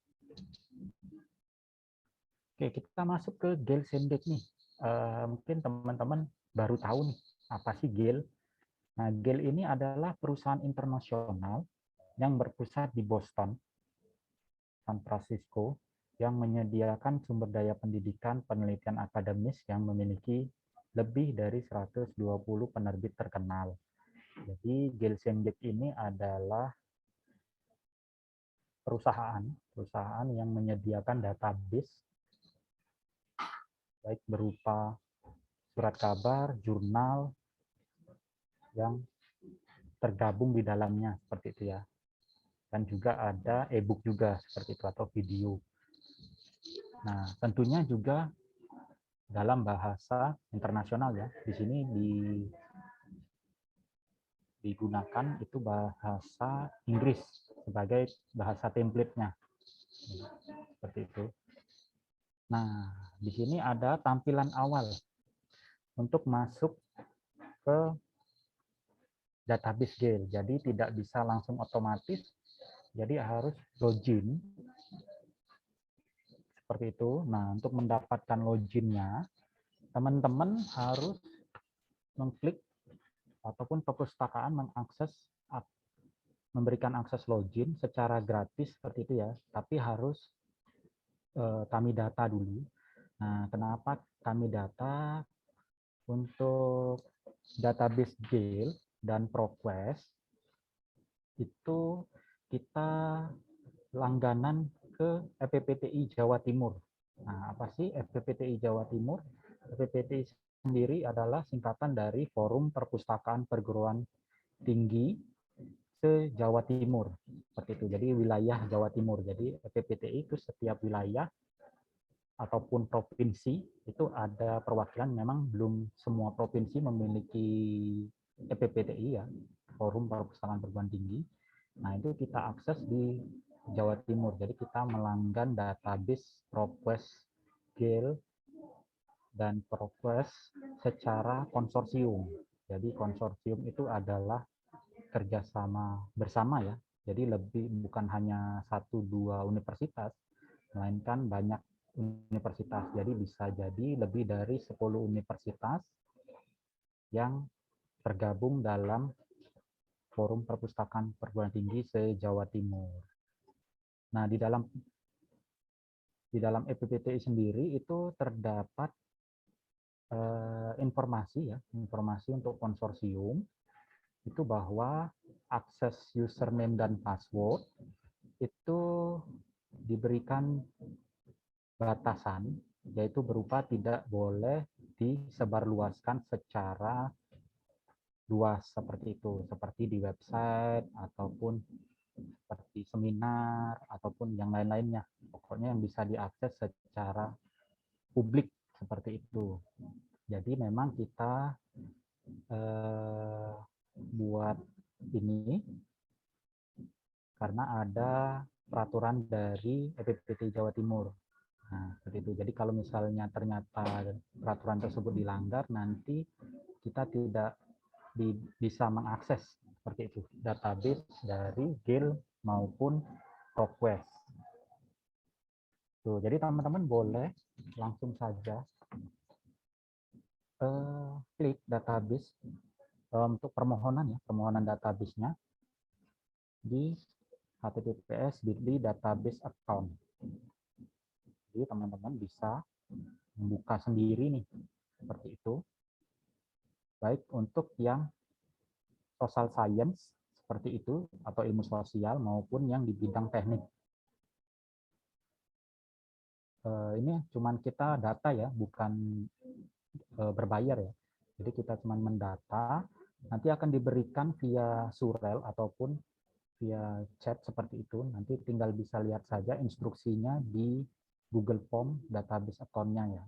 Oke, kita masuk ke Gale Sendek nih. Mungkin teman-teman baru tahu nih, apa sih Gale? Nah, Gale ini adalah perusahaan internasional yang berpusat di Boston, San Francisco, yang menyediakan sumber daya pendidikan penelitian akademis yang memiliki lebih dari 120 penerbit terkenal. Jadi Gelsenjek ini adalah perusahaan yang menyediakan database baik berupa surat kabar, jurnal yang tergabung di dalamnya seperti itu ya. Dan juga ada e-book juga seperti itu atau video. Nah, tentunya juga dalam bahasa internasional ya. Di sini digunakan itu bahasa Inggris sebagai bahasa template-nya. Seperti itu. Nah, di sini ada tampilan awal untuk masuk ke database Gale. Jadi tidak bisa langsung otomatis, jadi harus login seperti itu. Nah, untuk mendapatkan loginnya, teman-teman harus mengklik ataupun perpustakaan memberikan akses login secara gratis seperti itu ya, tapi harus kami data dulu. Nah, kenapa kami data? Untuk database Gale dan ProQuest itu kita langganan ke FPPTI Jawa Timur. Nah, apa sih FPPTI Jawa Timur? FPPTI sendiri adalah singkatan dari Forum Perpustakaan Perguruan Tinggi se-Jawa Timur. Seperti itu. Jadi wilayah Jawa Timur. Jadi FPPTI itu setiap wilayah ataupun provinsi itu ada perwakilan. Memang belum semua provinsi memiliki FPPTI ya, Forum Perpustakaan Perguruan Tinggi. Nah, itu kita akses di Jawa Timur. Jadi kita melanggan database ProQuest Gale dan ProQuest secara konsorsium. Jadi konsorsium itu adalah kerjasama bersama ya. Jadi lebih bukan hanya 1-2 universitas, melainkan banyak universitas. Jadi bisa jadi lebih dari 10 universitas yang tergabung dalam Forum Perpustakaan Perguruan Tinggi se-Jawa Timur. Nah, di dalam FPPTI sendiri itu terdapat informasi untuk konsorsium itu bahwa akses username dan password itu diberikan batasan, yaitu berupa tidak boleh disebarluaskan secara luas seperti itu, seperti di website ataupun seperti seminar ataupun yang lain-lainnya. Pokoknya yang bisa diakses secara publik seperti itu. Jadi memang kita buat ini karena ada peraturan dari FPPT Jawa Timur. Nah, seperti itu. Jadi kalau misalnya ternyata peraturan tersebut dilanggar, nanti kita tidak bisa mengakses seperti itu database dari Gale maupun ProQuest. Tuh, jadi teman-teman boleh langsung saja klik database untuk permohonan ya, permohonan database-nya di https://bit.ly database account. Jadi teman-teman bisa membuka sendiri nih seperti itu. Baik untuk yang social science seperti itu atau ilmu sosial maupun yang di bidang teknik. Ini cuman kita data ya, bukan berbayar ya. Jadi kita cuman mendata, nanti akan diberikan via surel ataupun via chat seperti itu. Nanti tinggal bisa lihat saja instruksinya di Google Form database account-nya ya.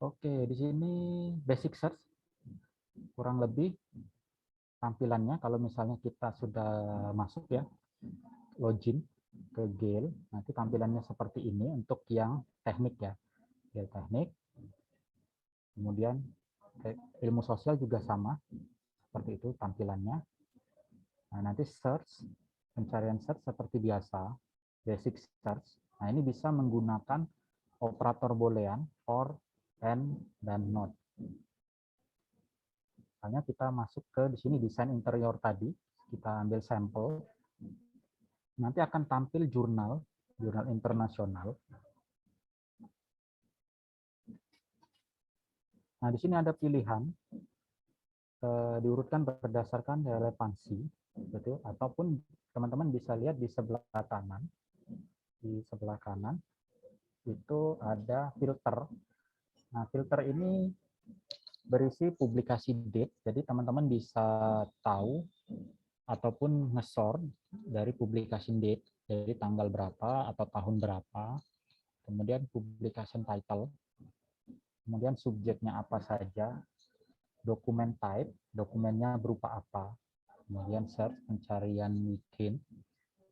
Oke, di sini basic search kurang lebih tampilannya kalau misalnya kita sudah masuk ya, login ke Gale, nanti tampilannya seperti ini untuk yang teknik ya. Gale teknik. Kemudian ilmu sosial juga sama, seperti itu tampilannya. Nah, nanti search, pencarian search seperti biasa, basic search. Nah, ini bisa menggunakan operator boolean, for, and, dan not. Misalnya kita masuk ke di sini desain interior tadi, kita ambil sampel, nanti akan tampil jurnal internasional. Nah, di sini ada pilihan, diurutkan berdasarkan relevansi, betul, ataupun teman-teman bisa lihat di sebelah kanan. Di sebelah kanan itu ada filter. Nah, filter ini berisi publikasi date, jadi teman-teman bisa tahu ataupun nge-sort dari publication date, jadi tanggal berapa atau tahun berapa, kemudian publication title, kemudian subjeknya apa saja, dokumen type, dokumennya berupa apa, kemudian search, pencarian within,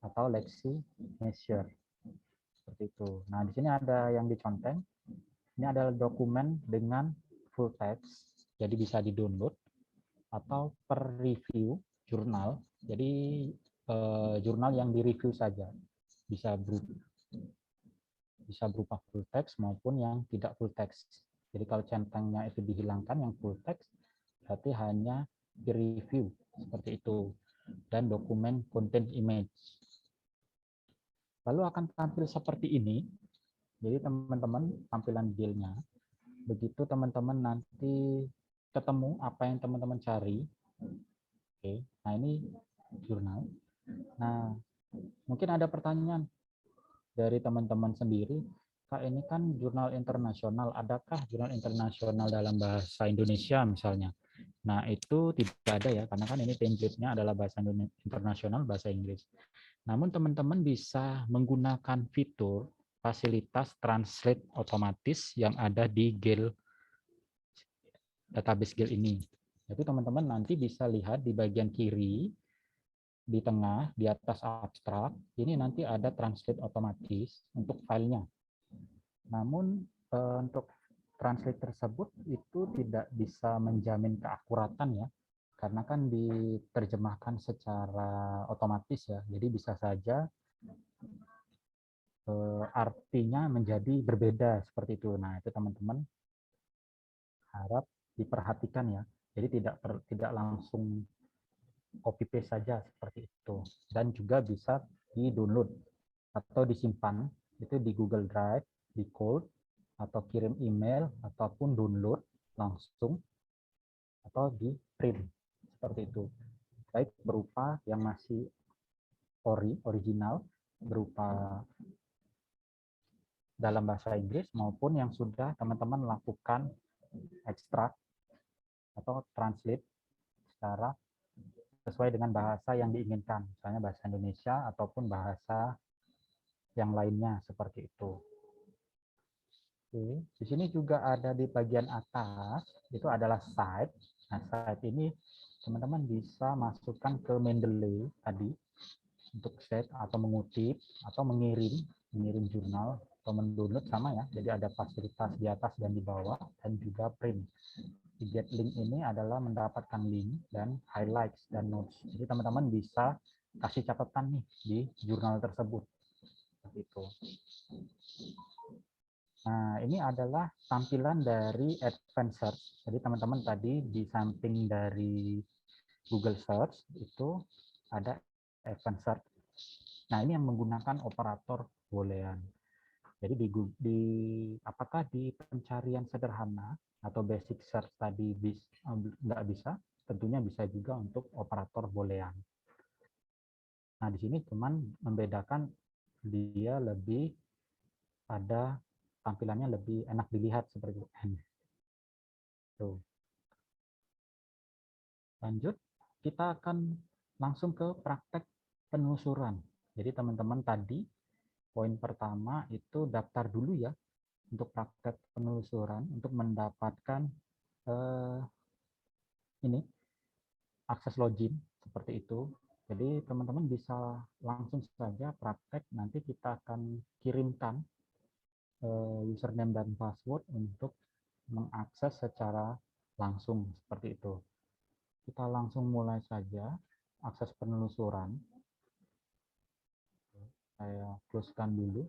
atau leksi measure, seperti itu. Nah, di sini ada yang diconteng, ini adalah dokumen dengan full text, jadi bisa di-download, atau per review jurnal, jadi jurnal yang di-review saja, bisa berupa full text maupun yang tidak full text. Jadi kalau centangnya itu dihilangkan yang full text, berarti hanya peer review seperti itu. Dan dokumen content image. Lalu akan tampil seperti ini. Jadi teman-teman tampilan Gale-nya. Begitu teman-teman nanti ketemu apa yang teman-teman cari. Oke, nah ini jurnal. Nah, mungkin ada pertanyaan dari teman-teman sendiri, Kak, ini kan jurnal internasional, adakah jurnal internasional dalam bahasa Indonesia misalnya? Nah, itu tidak ada ya, karena kan ini template-nya adalah bahasa internasional, bahasa Inggris. Namun teman-teman bisa menggunakan fitur fasilitas translate otomatis yang ada di Gale, database Gale ini. Jadi teman-teman nanti bisa lihat di bagian kiri, di tengah, di atas abstrak, ini nanti ada translate otomatis untuk filenya. Namun untuk translate tersebut itu tidak bisa menjamin keakuratan ya, karena kan diterjemahkan secara otomatis ya, jadi bisa saja artinya menjadi berbeda seperti itu. Nah, itu teman-teman harap diperhatikan ya. Jadi tidak langsung copy paste saja seperti itu. Dan juga bisa di-download atau disimpan itu di Google Drive, di cloud, atau kirim email ataupun download langsung atau di print seperti itu. Baik berupa yang masih original berupa dalam bahasa Inggris maupun yang sudah teman-teman lakukan ekstrak atau translate secara sesuai dengan bahasa yang diinginkan, misalnya bahasa Indonesia ataupun bahasa yang lainnya seperti itu. Oke, di sini juga ada di bagian atas itu adalah site. Nah, site ini teman-teman bisa masukkan ke Mendeley tadi untuk save atau mengutip atau mengirim jurnal atau mendownload sama ya. Jadi ada fasilitas di atas dan di bawah dan juga print. Di get link ini adalah mendapatkan link dan highlights dan notes. Jadi teman-teman bisa kasih catatan nih di jurnal tersebut. Seperti itu. Nah, ini adalah tampilan dari Advanced Search. Jadi teman-teman tadi di samping dari Google Search itu ada Advanced Search. Nah, ini yang menggunakan operator boolean. Jadi apakah di pencarian sederhana atau basic search tadi nggak bisa? Tentunya bisa juga untuk operator boolean. Nah, di sini cuman membedakan dia lebih pada tampilannya lebih enak dilihat seperti itu. Tuh. Lanjut, kita akan langsung ke praktek penelusuran. Jadi teman-teman tadi poin pertama itu daftar dulu ya untuk praktek penelusuran untuk mendapatkan ini akses login seperti itu. Jadi teman-teman bisa langsung saja praktek, nanti kita akan kirimkan username dan password untuk mengakses secara langsung seperti itu. Kita langsung mulai saja akses penelusuran. Saya closekan dulu.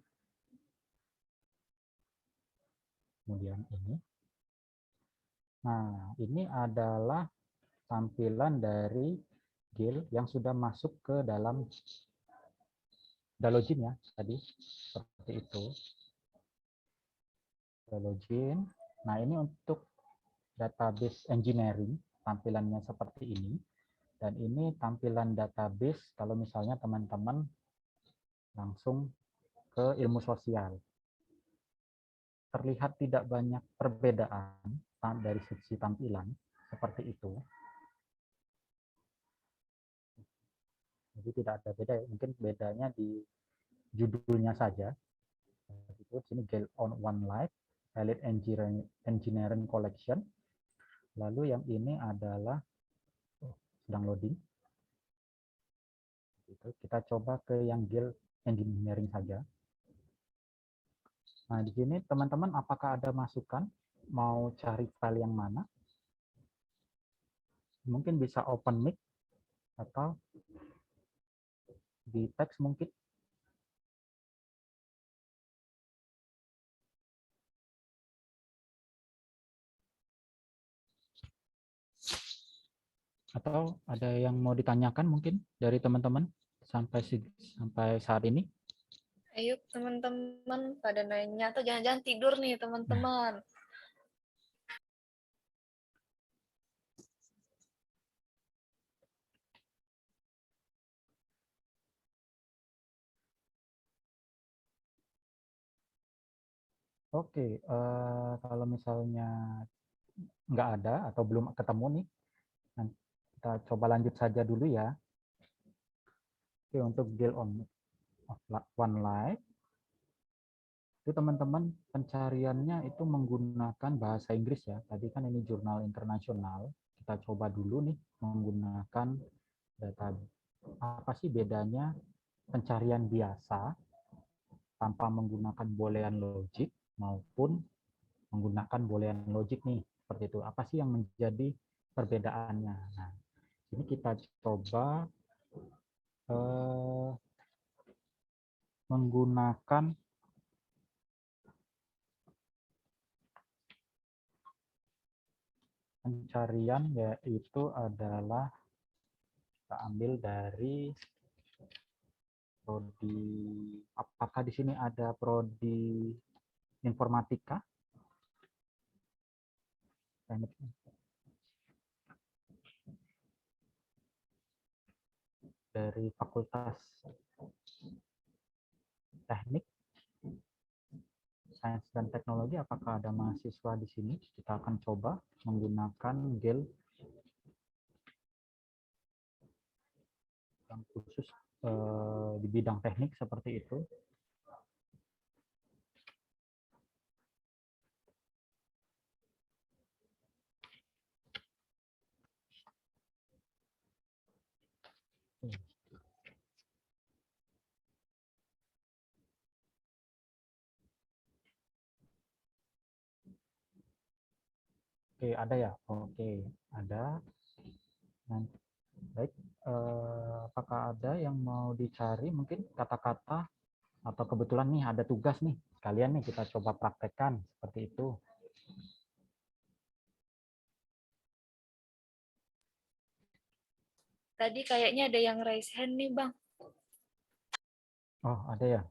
Kemudian ini. Nah, ini adalah tampilan dari Gale yang sudah masuk ke dalam login ya tadi seperti itu. Login. Nah, ini untuk database engineering tampilannya seperti ini. Dan ini tampilan database kalau misalnya teman-teman langsung ke ilmu sosial. Terlihat tidak banyak perbedaan dari sisi tampilan seperti itu. Jadi tidak ada beda ya. Mungkin bedanya di judulnya saja. Itu sini Gale on One Life, Elite Engineering Collection. Lalu yang ini adalah sedang loading. Kita coba ke yang Gale Engineering saja. Nah, di sini teman-teman apakah ada masukan mau cari file yang mana? Mungkin bisa open mic atau di teks mungkin. Atau ada yang mau ditanyakan mungkin dari teman-teman sampai saat ini? Ayo teman-teman pada nanya atau jangan-jangan tidur nih teman-teman. Oke, kalau misalnya nggak ada atau belum ketemu nih, nanti kita coba lanjut saja dulu ya. Oke, untuk deal on one life, itu teman-teman pencariannya itu menggunakan bahasa Inggris ya. Tadi kan ini jurnal internasional. Kita coba dulu nih menggunakan data. Apa sih bedanya pencarian biasa tanpa menggunakan boolean logic maupun menggunakan boolean logic nih, seperti itu. Apa sih yang menjadi perbedaannya? Nah, ini kita coba menggunakan pencarian, yaitu adalah kita ambil dari prodi. Apakah di sini ada prodi informatika? Dari Fakultas Teknik, Sains dan Teknologi, apakah ada mahasiswa di sini? Kita akan coba menggunakan GEL yang khusus di bidang teknik seperti itu. Oke, ada ya? Oke, ada. Nanti, baik, apakah ada yang mau dicari mungkin kata-kata atau kebetulan nih ada tugas nih, sekalian nih kita coba praktekkan seperti itu. Tadi kayaknya ada yang raise hand nih Bang. Oh, ada ya?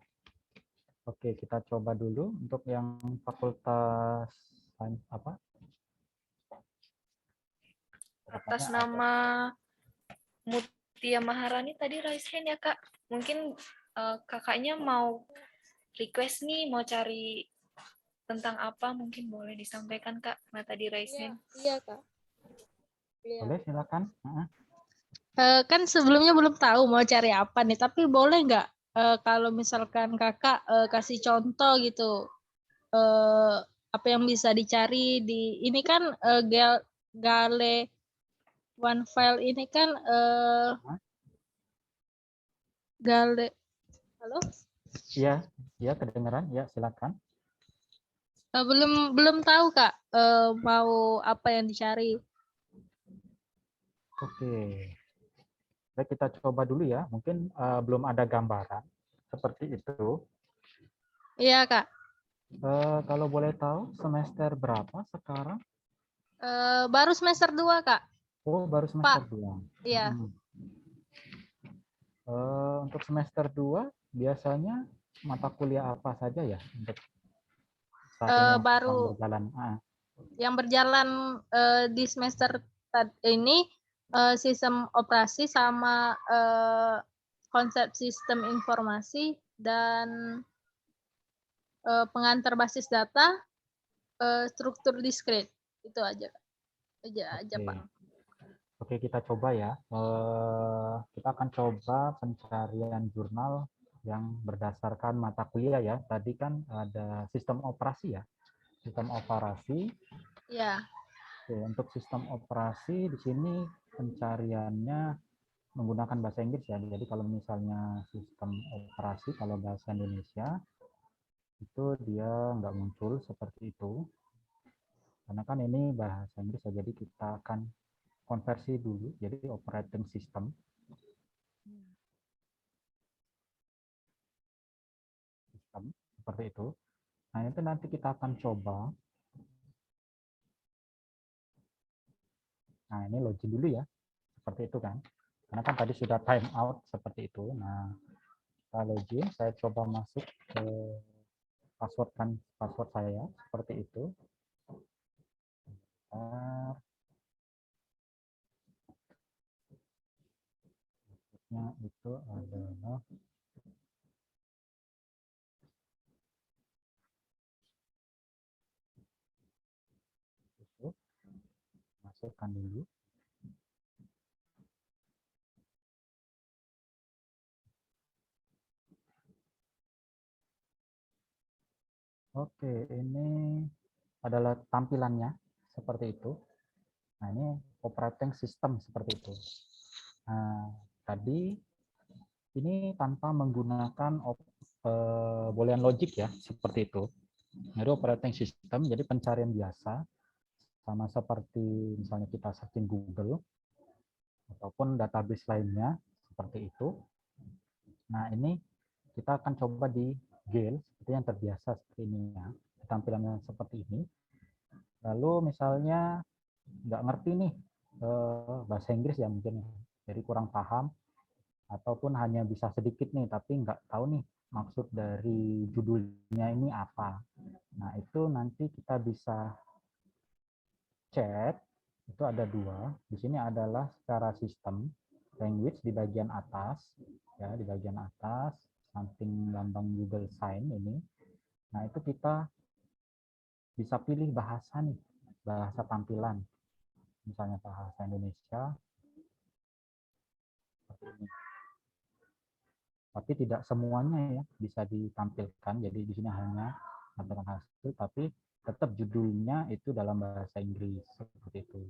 Oke, kita coba dulu untuk yang Fakultas Sains apa? Atas Harapannya ada. nama Mutia Maharani tadi raise hand ya Kak. Mungkin kakaknya mau request nih, mau cari tentang apa, mungkin boleh disampaikan Kak. Nah tadi raise hand. Iya, Kak. Iya. Boleh, silakan. Kan sebelumnya belum tahu mau cari apa nih, tapi boleh nggak kalau misalkan kakak kasih contoh gitu, apa yang bisa dicari di ini kan Gale One File ini kan Gale, halo? Iya, iya kedengaran. Ya, silakan. Belum tahu Kak mau apa yang dicari. Oke. Baik, kita coba dulu ya. Mungkin belum ada gambaran seperti itu. Iya Kak. Kalau boleh tahu semester berapa sekarang? Baru semester 2 Kak. Oh, baru semester Pak. 2. Iya. Untuk semester 2 biasanya mata kuliah apa saja ya untuk saat ini yang sedang Baru berjalan? yang berjalan di semester ini sistem operasi sama konsep sistem informasi dan pengantar basis data, struktur diskret. Itu aja Oke. Pak. Oke, kita coba ya. Kita akan coba pencarian jurnal yang berdasarkan mata kuliah ya. Tadi kan ada sistem operasi ya. Sistem operasi. Ya. Oke, untuk sistem operasi di sini pencariannya menggunakan bahasa Inggris ya. Jadi kalau misalnya sistem operasi kalau bahasa Indonesia itu dia nggak muncul seperti itu. Karena kan ini bahasa Inggris ya. Jadi kita akan konversi dulu. Jadi operating system. Sistem seperti itu. Nah, itu nanti kita akan coba. Nah, ini login dulu ya. seperti itu kan. Karena kan tadi sudah time out seperti itu. Nah, kita login, saya coba masuk ke password saya seperti itu. Passwordnya itu adalah itu. Masukkan dulu. Oke, ini adalah tampilannya seperti itu. Nah, ini operating system seperti itu. Nah, tadi ini tanpa menggunakan boolean logic ya, seperti itu. Jadi operating system, jadi pencarian biasa, sama seperti misalnya kita searching Google, ataupun database lainnya, seperti itu. Nah, ini kita akan coba di Gale, seperti yang terbiasa seperti ini ya, tampilannya seperti ini. Lalu misalnya nggak ngerti nih bahasa Inggris ya mungkin, jadi kurang paham, ataupun hanya bisa sedikit nih, tapi nggak tahu nih maksud dari judulnya ini apa. Nah, itu nanti kita bisa cek, itu ada dua. Di sini adalah secara sistem, language di bagian atas, ya di bagian atas, samping lambang Google Sign ini. Nah, itu kita bisa pilih bahasa nih, bahasa tampilan. Misalnya bahasa Indonesia, seperti ini. Tapi tidak semuanya ya bisa ditampilkan. Jadi di sini hanya tampilan hasil, tapi tetap judulnya itu dalam bahasa Inggris seperti itu.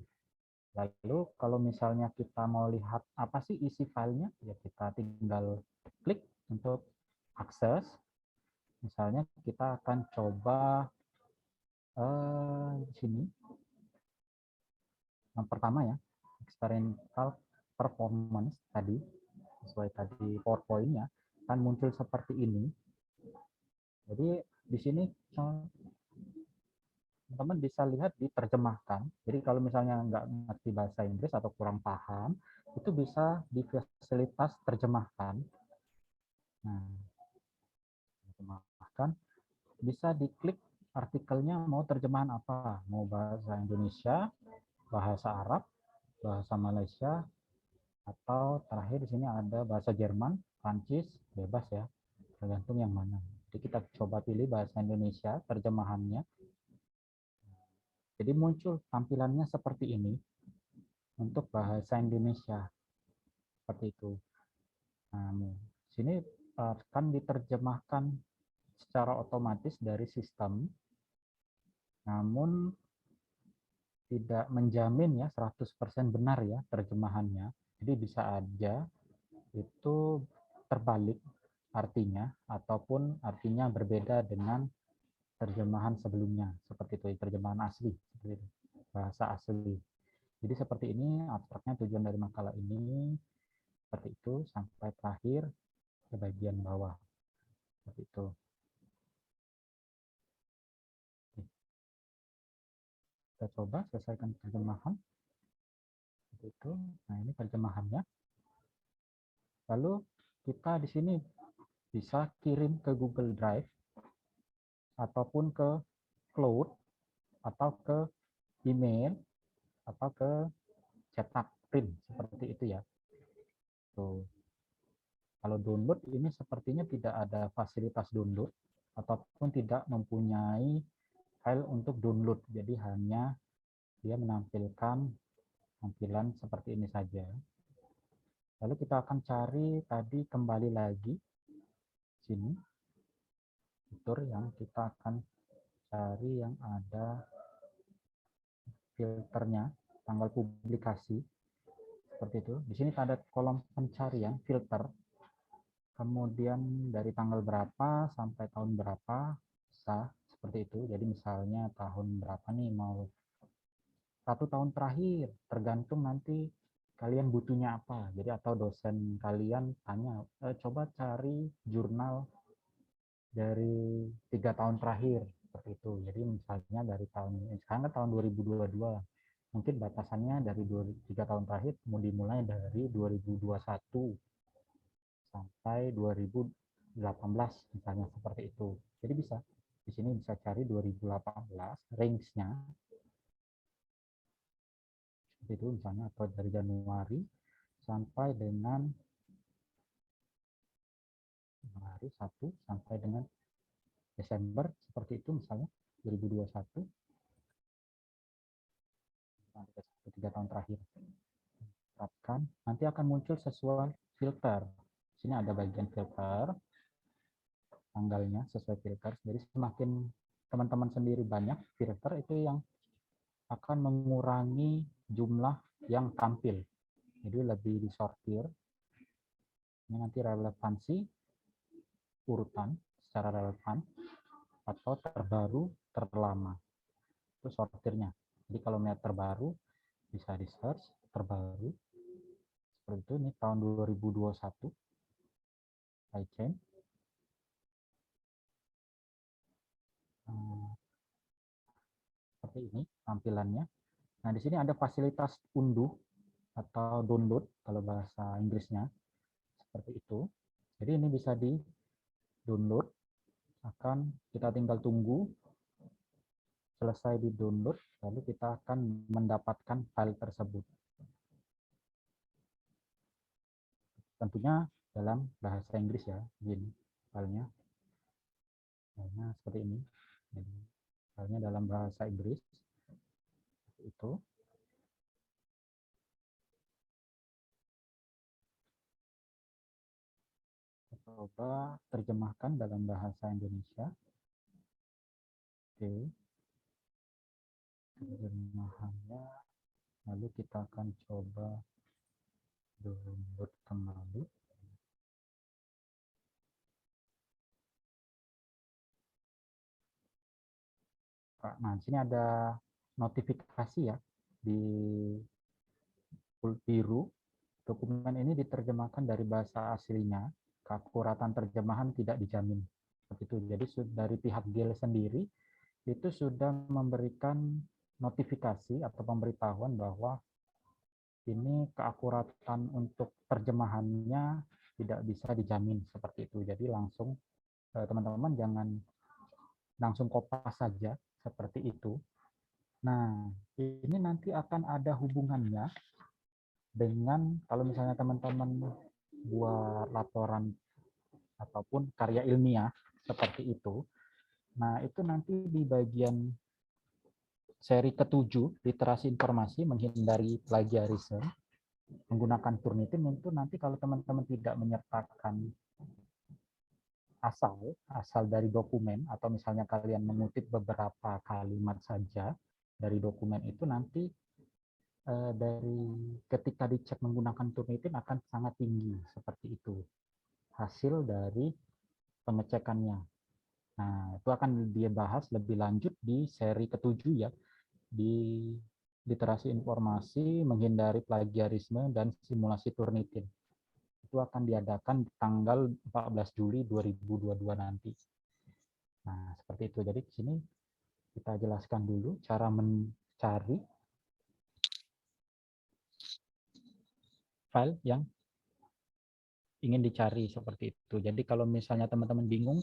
Lalu kalau misalnya kita mau lihat apa sih isi filenya, ya kita tinggal klik untuk akses. Misalnya kita akan coba di sini. Yang pertama ya, experimental performance tadi, sesuai tadi PowerPoint-nya, kan muncul seperti ini. Jadi di sini teman-teman bisa lihat diterjemahkan. Jadi kalau misalnya nggak ngerti bahasa Inggris atau kurang paham, itu bisa di fasilitas terjemahkan. Nah, terjemahkan bisa diklik artikelnya mau terjemahan apa, mau bahasa Indonesia, bahasa Arab, bahasa Malaysia, atau terakhir di sini ada bahasa Jerman, Prancis, bebas ya, tergantung yang mana. Jadi kita coba pilih bahasa Indonesia terjemahannya. Jadi muncul tampilannya seperti ini untuk bahasa Indonesia, seperti itu. Nah, sini akan diterjemahkan secara otomatis dari sistem, namun tidak menjamin ya 100% benar ya terjemahannya. Jadi bisa aja itu terbalik artinya, ataupun artinya berbeda dengan terjemahan sebelumnya, seperti itu, terjemahan asli, seperti itu, bahasa asli. Jadi seperti ini abstraknya tujuan dari makalah ini, seperti itu, sampai terakhir ke bagian bawah, seperti itu. Kita coba selesaikan terjemahan, seperti itu. Nah, ini terjemahannya. Lalu kita di sini bisa kirim ke Google Drive, ataupun ke cloud, atau ke email, atau ke cetak print, seperti itu ya. Tuh. Kalau download ini sepertinya tidak ada fasilitas download, ataupun tidak mempunyai file untuk download. Jadi hanya dia menampilkan tampilan seperti ini saja. Lalu kita akan cari tadi, kembali lagi sini, fitur yang kita akan cari yang ada filternya, tanggal publikasi, seperti itu. Di sini ada kolom pencarian, filter, kemudian dari tanggal berapa sampai tahun berapa, bisa seperti itu. Jadi misalnya tahun berapa nih, mau 1 tahun terakhir, tergantung nanti kalian butuhnya apa. Jadi atau dosen kalian tanya, coba cari jurnal dari 3 tahun terakhir, seperti itu. Jadi misalnya dari tahun, sekarang kan tahun 2022, Mungkin batasannya dari 3 tahun terakhir mau dimulai dari 2021 sampai 2018 misalnya seperti itu. Jadi bisa di sini bisa cari 2018 range-nya seperti itu misalnya, atau dari Januari sampai dengan Januari 1 sampai dengan Desember seperti itu misalnya 2021 sampai 3 tahun terakhir. Terapkan, nanti akan muncul sesuai filter. Sini ada bagian filter, tanggalnya sesuai filter. Jadi semakin teman-teman sendiri banyak filter, itu yang akan mengurangi jumlah yang tampil. Jadi lebih disortir. Ini nanti relevansi urutan secara relevan atau terbaru terlama. Itu sortirnya. Jadi kalau melihat terbaru bisa di search terbaru. Seperti itu, ini tahun 2021 supply chain. Seperti ini tampilannya. Nah, di sini ada fasilitas unduh atau download kalau bahasa Inggrisnya. Seperti itu. Jadi ini bisa di download, akan kita tinggal tunggu selesai di download, lalu kita akan mendapatkan file tersebut. Tentunya dalam bahasa Inggris ya, begini filenya. Filenya seperti ini. Jadi filenya dalam bahasa Inggris. Itu. Coba terjemahkan dalam bahasa Indonesia. Oke. Terjemahannya, lalu kita akan coba download kembali. Nah, di sini ada notifikasi ya di biru. Dokumen ini diterjemahkan dari bahasa aslinya, keakuratan terjemahan tidak dijamin. Seperti itu. Jadi dari pihak GIL sendiri itu sudah memberikan notifikasi atau pemberitahuan bahwa ini keakuratan untuk terjemahannya tidak bisa dijamin seperti itu. Jadi langsung teman-teman jangan langsung kopas saja seperti itu. Nah, ini nanti akan ada hubungannya dengan kalau misalnya teman-teman buat laporan ataupun karya ilmiah seperti itu. Nah, itu nanti di bagian seri ke-7, literasi informasi menghindari plagiarisme menggunakan Turnitin, itu nanti kalau teman-teman tidak menyertakan asal dari dokumen, atau misalnya kalian mengutip beberapa kalimat saja dari dokumen itu, nanti dari ketika dicek menggunakan Turnitin akan sangat tinggi seperti itu hasil dari pengecekannya. Nah, itu akan dibahas lebih lanjut di seri ke-7 ya, di literasi informasi menghindari plagiarisme dan simulasi Turnitin. Itu akan diadakan tanggal 14 Juli 2022 nanti. Nah, seperti itu. Jadi di sini kita jelaskan dulu cara mencari file yang ingin dicari seperti itu. Jadi kalau misalnya teman-teman bingung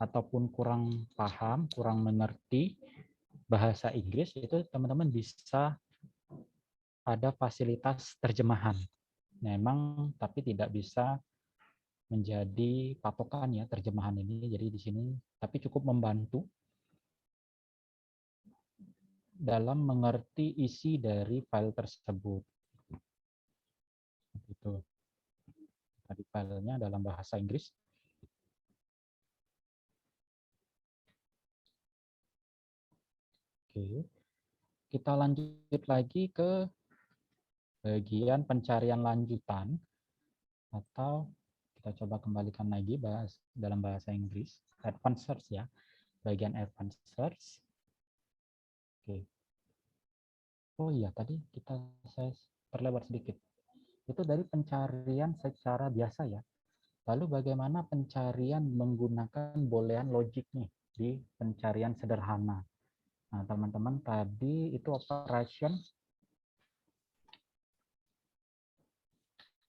ataupun kurang paham, kurang mengerti bahasa Inggris, itu teman-teman bisa ada fasilitas terjemahan. Memang tapi tidak bisa menjadi patokan ya terjemahan ini. Jadi di sini tapi cukup membantu dalam mengerti isi dari file tersebut. Itu. Tadi filenya dalam bahasa Inggris. Oke. Kita lanjut lagi ke bagian pencarian lanjutan, atau kita coba kembalikan lagi dalam bahasa Inggris, advanced search ya, bagian advanced search. Oke. Oh iya, tadi saya terlewat sedikit. Itu dari pencarian secara biasa ya. Lalu bagaimana pencarian menggunakan boolean logic nih di pencarian sederhana. Nah, teman-teman tadi itu operation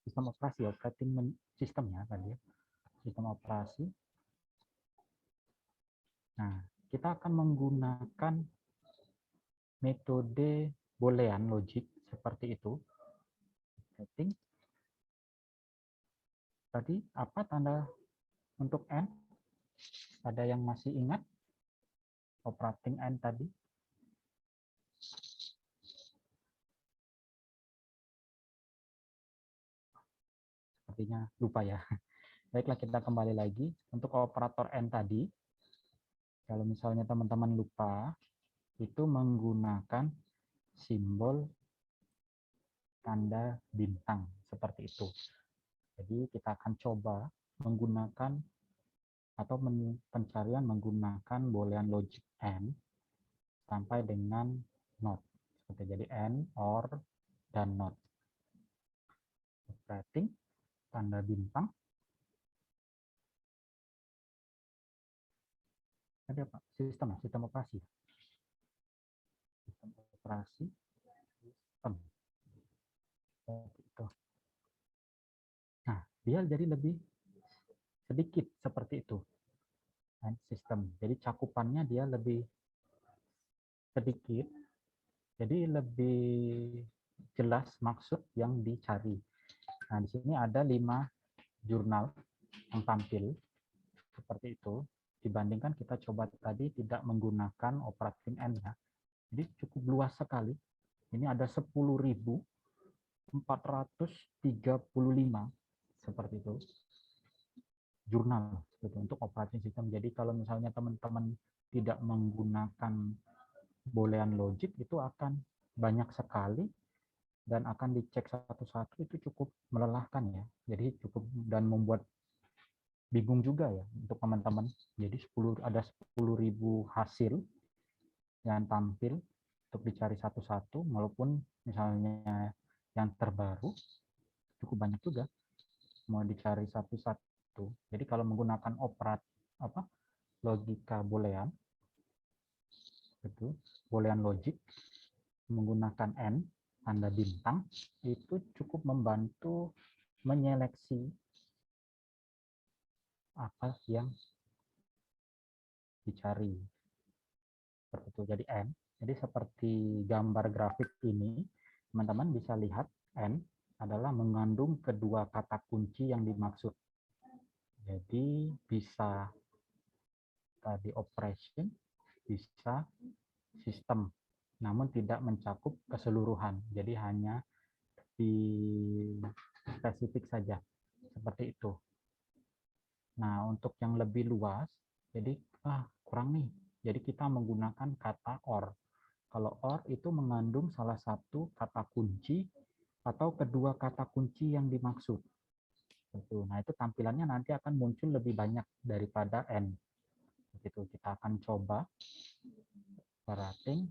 sistem operasi, system ya tadi ya. Sistem operasi. Nah, kita akan menggunakan metode boolean logic seperti itu. Setting. Tadi apa tanda untuk N? Ada yang masih ingat? Operating N tadi? Sepertinya lupa ya. Baiklah, kita kembali lagi. Untuk operator N tadi, kalau misalnya teman-teman lupa, itu menggunakan simbol tanda bintang seperti itu. Jadi kita akan coba menggunakan atau pencarian menggunakan boolean logic N sampai dengan not. Seperti jadi N, OR, dan not. Operating, tanda bintang. Ada apa? Sistem operasi. Sistem operasi, sistem. Seperti itu. Nah, dia jadi lebih sedikit seperti itu. Sistem. Jadi cakupannya dia lebih sedikit. Jadi lebih jelas maksud yang dicari. Nah, di sini ada 5 jurnal yang tampil seperti itu. Dibandingkan kita coba tadi tidak menggunakan operating N ya. Jadi cukup luas sekali. Ini ada 10.435 seperti itu jurnal gitu, untuk operating system. Jadi kalau misalnya teman-teman tidak menggunakan boolean logic itu akan banyak sekali dan akan dicek satu-satu, itu cukup melelahkan ya. Jadi cukup dan membuat bingung juga ya untuk teman-teman. Jadi ada 10.000 hasil yang tampil untuk dicari satu-satu, walaupun misalnya yang terbaru cukup banyak juga mau dicari satu-satu. Jadi kalau menggunakan logika boolean itu boolean logic menggunakan N tanda bintang itu cukup membantu menyeleksi apa yang dicari. Seperti itu. Jadi N. Jadi seperti gambar grafik ini, teman-teman bisa lihat N adalah mengandung kedua kata kunci yang dimaksud. Jadi bisa tadi operation, bisa sistem, namun tidak mencakup keseluruhan. Jadi hanya di spesifik saja, seperti itu. Nah, untuk yang lebih luas, jadi kurang nih. Jadi kita menggunakan kata OR. Kalau OR itu mengandung salah satu kata kunci atau kedua kata kunci yang dimaksud. Nah, itu tampilannya nanti akan muncul lebih banyak daripada N. Begitu, kita akan coba operating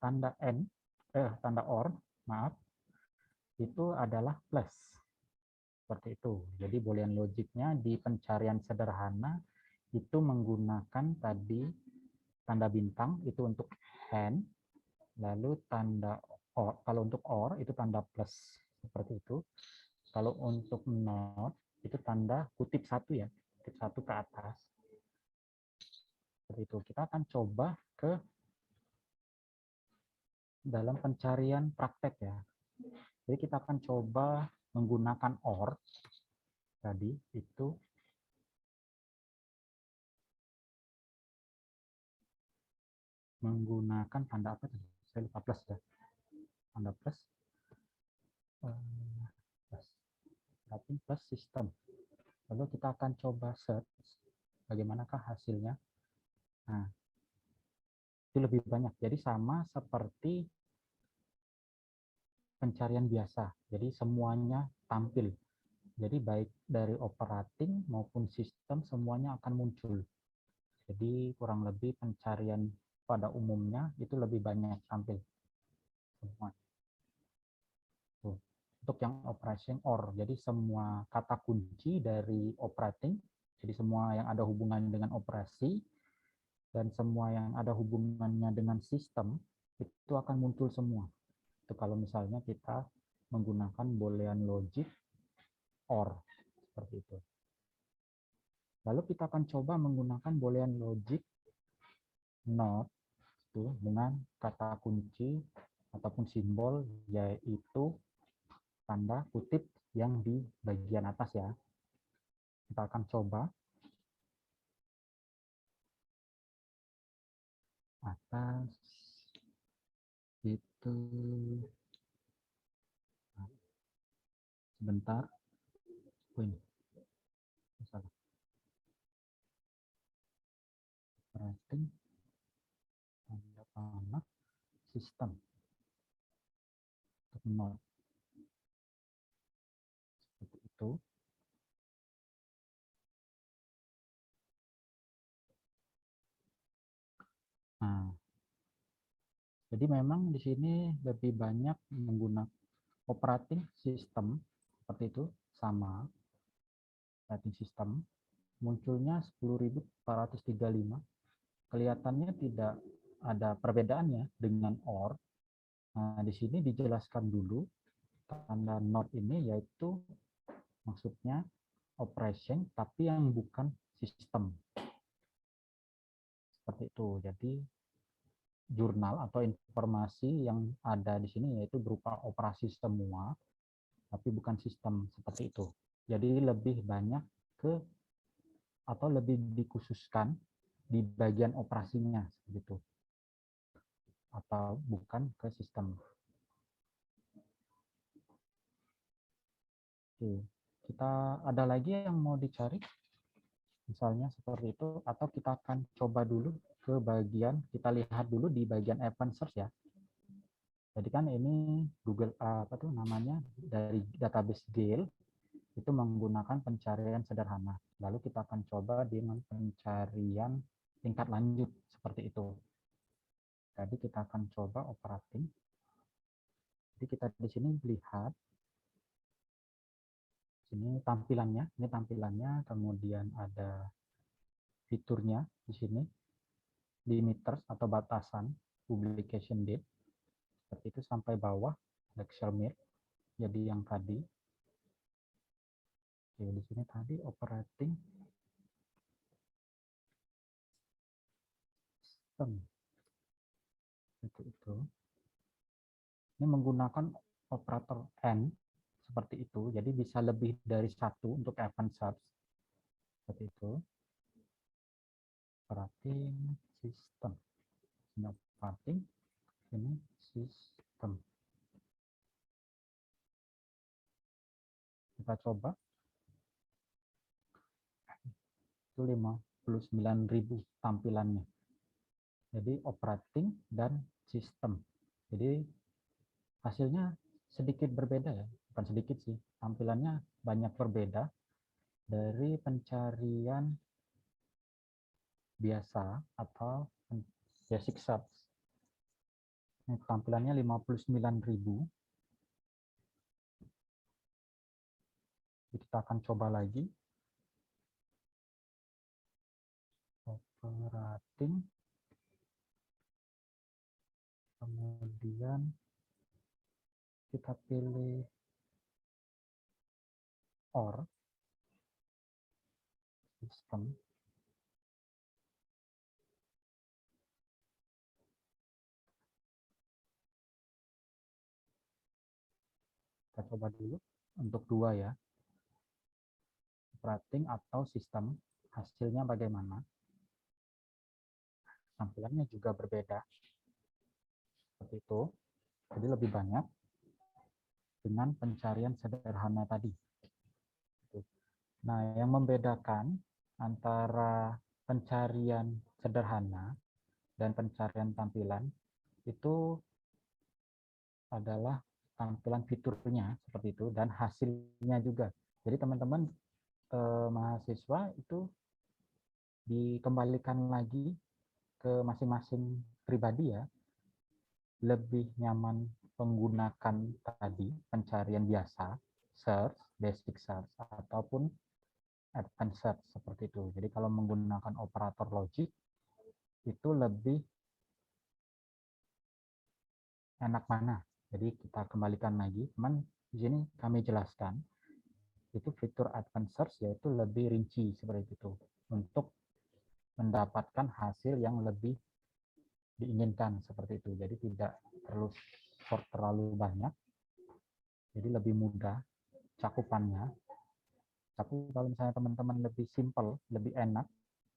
tanda OR, maaf, itu adalah plus. Seperti itu. Jadi boolean logiknya di pencarian sederhana itu menggunakan tadi tanda bintang itu untuk hand, lalu tanda OR, kalau untuk OR itu tanda plus seperti itu. Kalau untuk not itu tanda kutip satu ya, kutip satu ke atas. Seperti itu. Kita akan coba ke dalam pencarian praktek ya. Jadi kita akan coba menggunakan OR tadi itu menggunakan tanda apa tadi? Saya lupa, plus ya. Tanda plus. Plus system. Lalu kita akan coba search bagaimanakah hasilnya. Nah, itu lebih banyak. Jadi sama seperti pencarian biasa. Jadi semuanya tampil. Jadi baik dari operating maupun sistem semuanya akan muncul. Jadi kurang lebih pencarian pada umumnya itu lebih banyak tampil semua. Untuk yang operation OR, jadi semua kata kunci dari operating, jadi semua yang ada hubungan dengan operasi dan semua yang ada hubungannya dengan sistem itu akan muncul semua. Itu kalau misalnya kita menggunakan boolean logic OR seperti itu. Lalu kita akan coba menggunakan boolean logic NOT itu dengan kata kunci ataupun simbol yaitu tanda kutip yang di bagian atas ya. Kita akan coba atas itu sebentar. Ini salah. Operating tanda panah sistem untuk nol seperti itu. Nah, jadi memang di sini lebih banyak menggunakan operating system seperti itu, sama operating system munculnya 10.435. Kelihatannya tidak ada perbedaannya dengan OR. Nah, di sini dijelaskan dulu tanda NOT ini yaitu maksudnya operation tapi yang bukan sistem. Seperti itu. Jadi jurnal atau informasi yang ada di sini yaitu berupa operasi semua tapi bukan sistem seperti itu. Jadi lebih banyak ke atau lebih dikhususkan di bagian operasinya gitu atau bukan ke sistem. Oke, kita ada lagi yang mau dicari misalnya seperti itu atau kita akan coba dulu ke bagian kita lihat dulu di bagian advanced search ya. Jadi kan ini Google apa tuh namanya dari database Gale itu menggunakan pencarian sederhana. Lalu kita akan coba dengan pencarian tingkat lanjut seperti itu. Jadi kita akan coba operating. Jadi kita di sini lihat ini tampilannya, kemudian ada fiturnya di sini, limiters atau batasan publication date seperti itu sampai bawah lecture mir. Jadi yang tadi, oke, di sini tadi operating system itu. Ini menggunakan operator AND seperti itu, jadi bisa lebih dari satu untuk advanced search seperti itu. Operating system, ini operating, ini system. Kita coba itu 59.000 tampilannya. Jadi operating dan sistem. Jadi hasilnya sedikit berbeda ya, bukan sedikit sih, tampilannya banyak berbeda dari pencarian biasa atau basic search. Ini tampilannya 59.000. Kita akan coba lagi. Operating. Kemudian kita pilih OR system. Kita coba dulu untuk dua ya. Operating atau sistem, hasilnya bagaimana? Tampilannya juga berbeda. Seperti itu. Jadi lebih banyak dengan pencarian sederhana tadi. Nah, yang membedakan antara pencarian sederhana dan pencarian tampilan itu adalah tampilan fiturnya seperti itu dan hasilnya juga. Jadi teman-teman mahasiswa itu dikembalikan lagi ke masing-masing pribadi ya, lebih nyaman menggunakan tadi pencarian biasa, search, basic search, ataupun advanced search seperti itu. Jadi kalau menggunakan operator logic itu lebih enak mana? Jadi kita kembalikan lagi, teman di sini kami jelaskan itu fitur advanced search yaitu lebih rinci seperti itu untuk mendapatkan hasil yang lebih diinginkan seperti itu. Jadi tidak perlu sort terlalu banyak, jadi lebih mudah cakupannya. Tapi kalau misalnya teman-teman lebih simple, lebih enak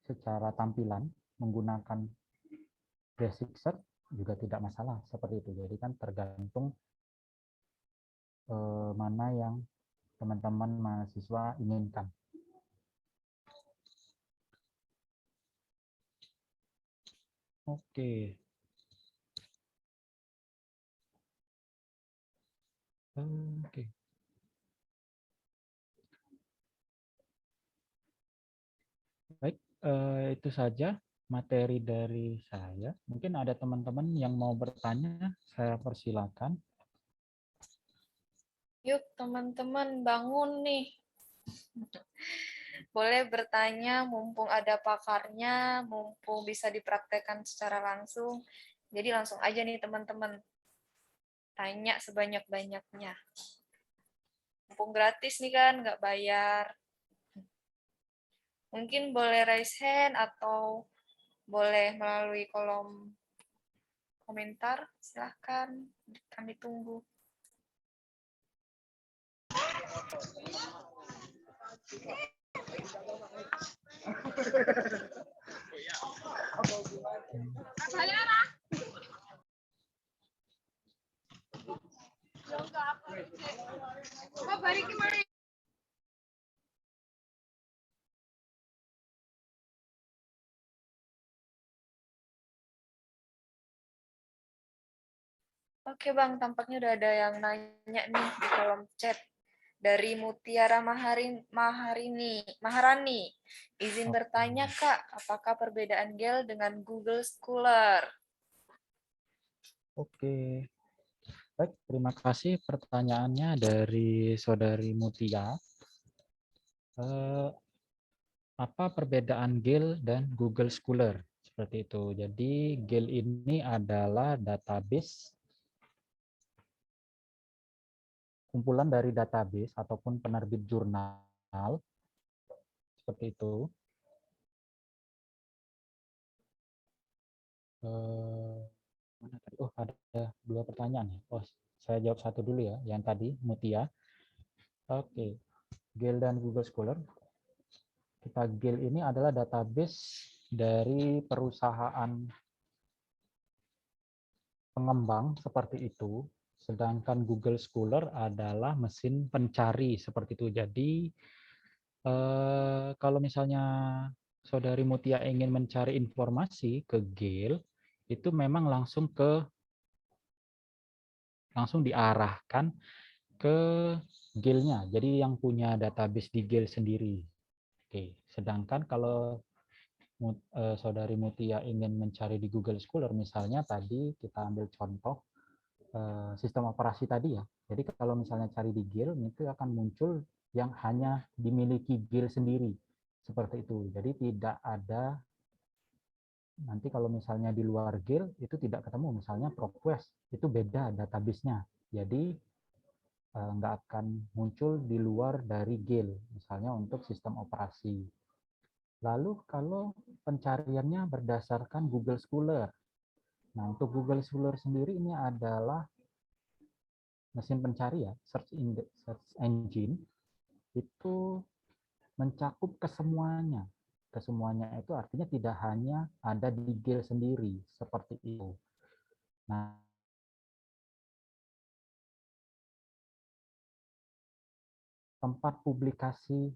secara tampilan menggunakan basic search juga tidak masalah seperti itu. Jadi kan tergantung mana yang teman-teman mahasiswa inginkan. Oke. Oke. Baik, itu saja materi dari saya. Mungkin ada teman-teman yang mau bertanya, saya persilakan. Yuk teman-teman bangun nih. Boleh bertanya mumpung ada pakarnya, mumpung bisa dipraktekkan secara langsung. Jadi langsung aja nih teman-teman. Tanya sebanyak-banyaknya. Mumpung gratis nih kan, nggak bayar. Mungkin boleh raise hand atau boleh melalui kolom komentar. Silahkan, kami tunggu. Oke Bang, tampaknya udah ada yang nanya nih di kolom chat. Dari Mutiara Maharani. Izin bertanya Kak, apakah perbedaan GEL dengan Google Scholar? Oke. Baik, terima kasih pertanyaannya dari Saudari Mutia. Apa perbedaan GEL dan Google Scholar? Seperti itu. Jadi GEL ini adalah database, kumpulan dari database ataupun penerbit jurnal, seperti itu. Mana tadi? Oh, ada 2 pertanyaan. Oh, saya jawab satu dulu ya, yang tadi Mutia. Oke, GEL dan Google Scholar. GEL ini adalah database dari perusahaan pengembang seperti itu, sedangkan Google Scholar adalah mesin pencari seperti itu. Jadi kalau misalnya Saudari Mutia ingin mencari informasi ke GEL, itu memang langsung diarahkan ke GEL-nya. Jadi yang punya database di GEL sendiri. Oke, sedangkan kalau Saudari Mutia ingin mencari di Google Scholar, misalnya tadi kita ambil contoh sistem operasi tadi ya. Jadi kalau misalnya cari di GEL, itu akan muncul yang hanya dimiliki GEL sendiri. Seperti itu. Jadi tidak ada, nanti kalau misalnya di luar GEL, itu tidak ketemu. Misalnya ProQuest, itu beda database-nya. Jadi nggak akan muncul di luar dari GEL, misalnya untuk sistem operasi. Lalu kalau pencariannya berdasarkan Google Scholar. Nah, untuk Google Scholar sendiri ini adalah mesin pencari ya, search engine, itu mencakup kesemuanya. Kesemuanya itu artinya tidak hanya ada di GEL sendiri, seperti itu. Nah, tempat publikasi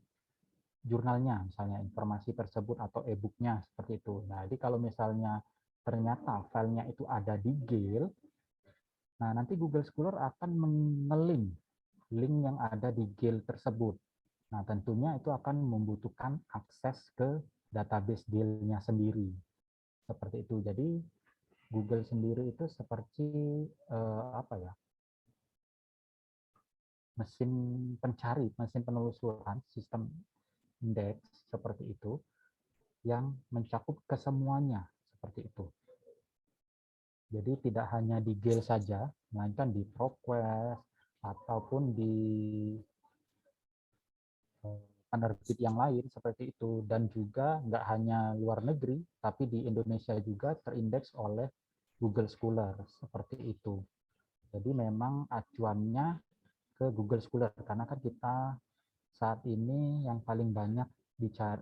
jurnalnya, misalnya informasi tersebut atau e-booknya seperti itu. Nah, jadi kalau misalnya ternyata filenya itu ada di GEL, nah nanti Google Scholar akan mengelink link yang ada di GEL tersebut. Nah, tentunya itu akan membutuhkan akses ke database GEL-nya sendiri. Seperti itu. Jadi Google sendiri itu seperti apa ya? Mesin pencari, mesin penelusuran, sistem indeks seperti itu yang mencakup kesemuanya seperti itu. Jadi tidak hanya di GEL saja, melainkan di ProQuest ataupun di penerbit yang lain seperti itu. Dan juga nggak hanya luar negeri, tapi di Indonesia juga terindeks oleh Google Scholar seperti itu. Jadi memang acuannya ke Google Scholar karena kan kita saat ini yang paling banyak dicari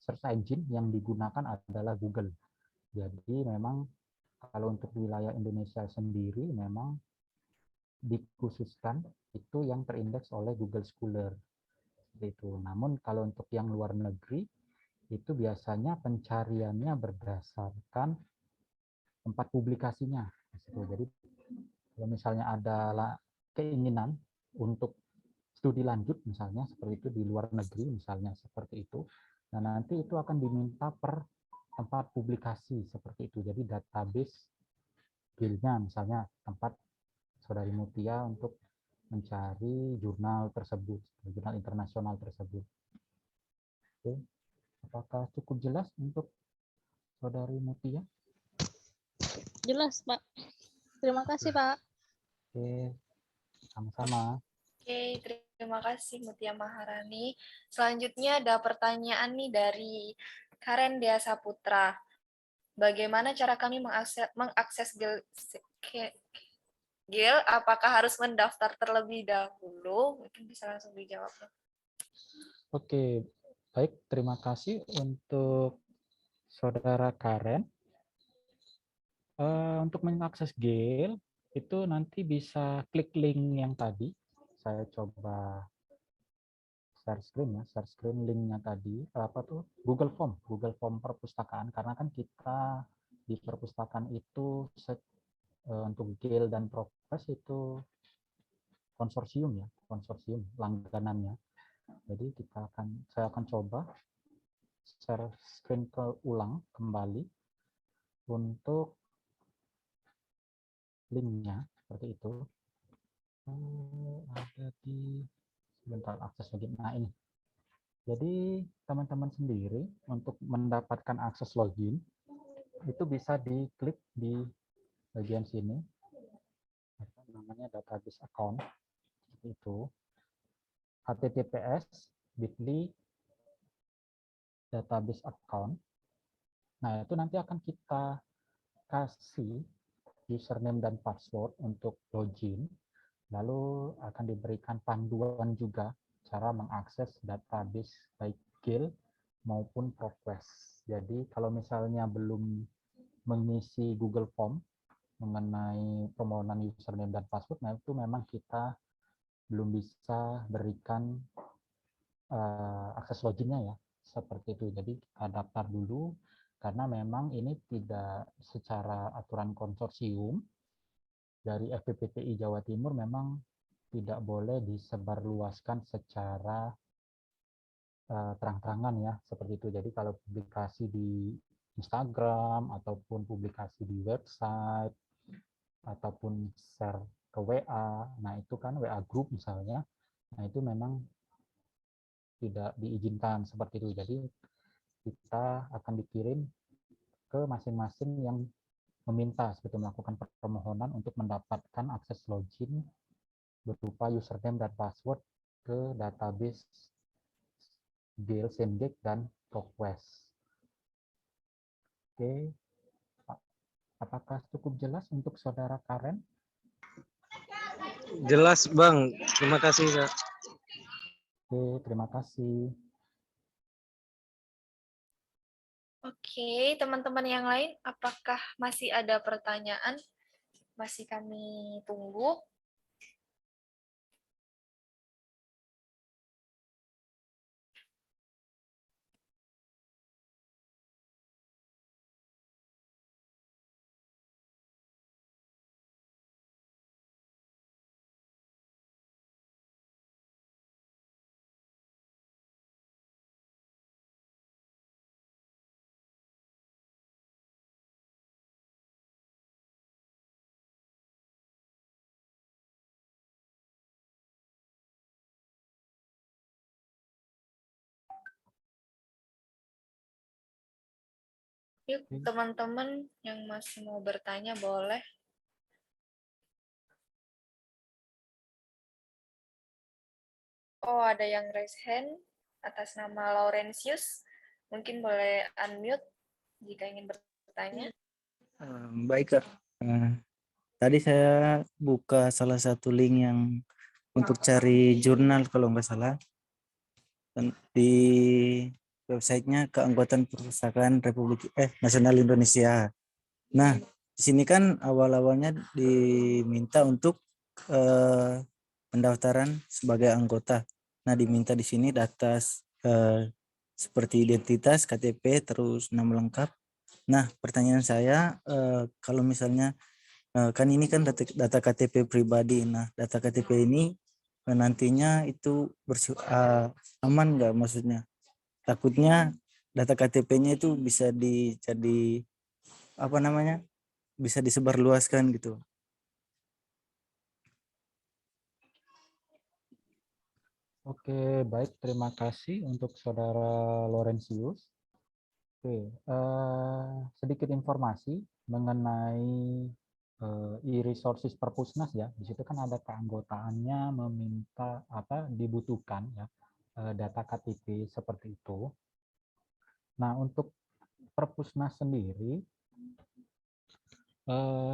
search engine yang digunakan adalah Google. Jadi memang kalau untuk wilayah Indonesia sendiri memang dikhususkan itu yang terindeks oleh Google Scholar. Itu. Namun kalau untuk yang luar negeri itu biasanya pencariannya berdasarkan tempat publikasinya. Jadi kalau misalnya ada keinginan untuk studi lanjut misalnya seperti itu di luar negeri misalnya seperti itu, nah nanti itu akan diminta per tempat publikasi seperti itu. Jadi database guild-nya misalnya tempat Saudari Mutia untuk mencari jurnal tersebut, jurnal internasional tersebut. Oke. Apakah cukup jelas untuk Saudari Mutia? Jelas, Pak. Terima kasih, Pak. Oke, sama-sama. Oke, terima kasih Mutia Maharani. Selanjutnya ada pertanyaan nih dari Karen Dea Saputra. Bagaimana cara kami mengakses GIL? Apakah harus mendaftar terlebih dahulu? Mungkin bisa langsung dijawab. Oke, baik. Terima kasih untuk Saudara Karen. Untuk mengakses GIL, itu nanti bisa klik link yang tadi. Saya coba share screen ya, share screen linknya tadi. Apa tuh? Google Form perpustakaan. Karena kan kita di perpustakaan itu untuk GIL dan ProQuest itu konsorsium ya, konsorsium langganannya. Jadi saya akan coba share screen ulang kembali untuk linknya seperti itu. Ada di sebentar akses login. Nah ini. Jadi teman-teman sendiri untuk mendapatkan akses login itu bisa diklik di bagian sini. Apa namanya database account itu. https://bit.ly database account. Nah, itu nanti akan kita kasih username dan password untuk login. Lalu akan diberikan panduan juga cara mengakses database baik GIL maupun ProQuest. Jadi kalau misalnya belum mengisi Google Form mengenai permohonan username dan password, nah itu memang kita belum bisa berikan akses loginnya ya, seperti itu. Jadi kita daftar dulu, karena memang ini tidak secara aturan konsorsium dari FPPTI Jawa Timur memang tidak boleh disebarluaskan secara terang-terangan ya, seperti itu. Jadi kalau publikasi di Instagram ataupun publikasi di website ataupun share ke WA, nah itu kan WA group misalnya, nah itu memang tidak diizinkan seperti itu. Jadi kita akan dikirim ke masing-masing yang meminta sebetulnya melakukan permohonan untuk mendapatkan akses login berupa username dan password ke database GIL, Sendek, dan ProQuest. Oke, apakah cukup jelas untuk Saudara Karen? Jelas, Bang. Terima kasih, Kak. Oke, terima kasih. Oke, teman-teman yang lain, apakah masih ada pertanyaan? Masih kami tunggu. Yuk, teman-teman yang masih mau bertanya boleh. Oh, ada yang raise hand atas nama Laurentius. Mungkin boleh unmute jika ingin bertanya. Baik, Kak. Tadi saya buka salah satu link yang untuk cari jurnal kalau nggak salah. Dan di websitenya Keanggotaan Perpustakaan Republik Nasional Indonesia. Nah, di sini kan awal-awalnya diminta untuk pendaftaran sebagai anggota. Nah, diminta di sini data seperti identitas, KTP, terus nama lengkap. Nah, pertanyaan saya, kalau misalnya kan ini kan data KTP pribadi. Nah, data KTP ini nantinya itu aman nggak, maksudnya? Takutnya data KTP-nya itu bisa jadi apa namanya? Bisa disebarluaskan gitu. Oke, baik. Terima kasih untuk Saudara Laurentius. Oke, sedikit informasi mengenai e-resources Perpusnas ya. Di situ kan ada keanggotaannya meminta dibutuhkan ya data KTP seperti itu. Nah, untuk Perpusnas sendiri,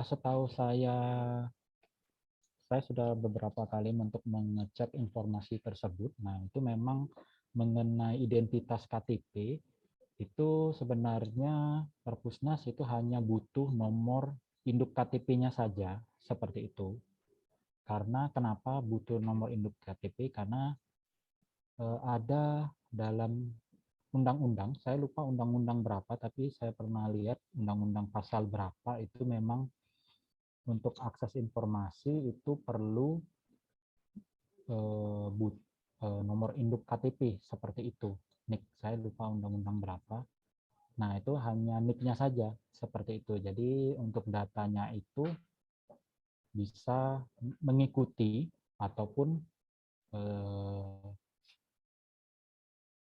setahu saya sudah beberapa kali untuk mengecek informasi tersebut. Nah, itu memang mengenai identitas KTP, itu sebenarnya Perpusnas itu hanya butuh nomor induk KTP-nya saja, seperti itu. Karena kenapa butuh nomor induk KTP? Karena ada dalam undang-undang, saya lupa undang-undang berapa, tapi saya pernah lihat undang-undang pasal berapa itu memang untuk akses informasi itu perlu nomor induk KTP seperti itu. NIK, saya lupa undang-undang berapa. Nah, itu hanya NIK-nya saja seperti itu. Jadi untuk datanya itu bisa mengikuti ataupun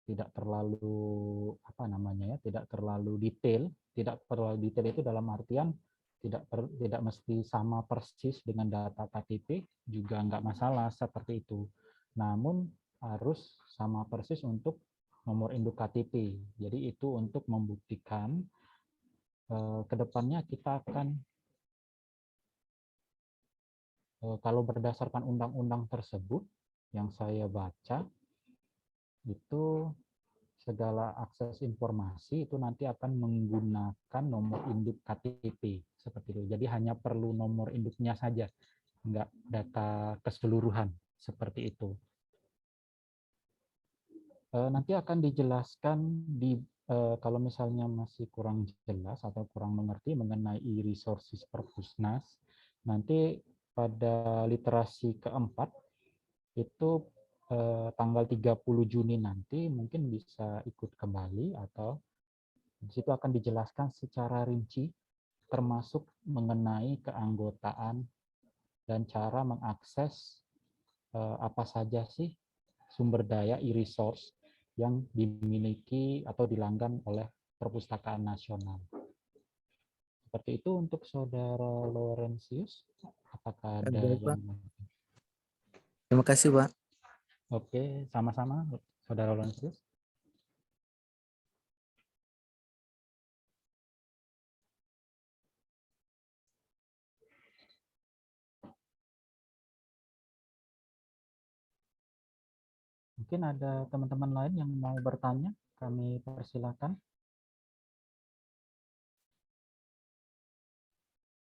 tidak terlalu tidak terlalu detail. Tidak terlalu detail itu dalam artian tidak mesti sama persis dengan data KTP, juga nggak masalah seperti itu. Namun harus sama persis untuk nomor induk KTP. Jadi itu untuk membuktikan kedepannya kita akan kalau berdasarkan undang-undang tersebut yang saya baca itu segala akses informasi itu nanti akan menggunakan nomor induk KTP seperti itu. Jadi hanya perlu nomor induknya saja, enggak data keseluruhan seperti itu. Nanti akan dijelaskan kalau misalnya masih kurang jelas atau kurang mengerti mengenai e-resources Perpusnas, nanti pada literasi keempat itu tanggal 30 Juni nanti mungkin bisa ikut kembali, atau di situ akan dijelaskan secara rinci termasuk mengenai keanggotaan dan cara mengakses apa saja sih sumber daya e-resource yang dimiliki atau dilanggan oleh Perpustakaan Nasional. Seperti itu untuk Saudara Laurentius. Apakah ada Baik, Pak. yang... Terima kasih, Pak. Oke, sama-sama Saudara Laurentius. Mungkin ada teman-teman lain yang mau bertanya, kami persilakan.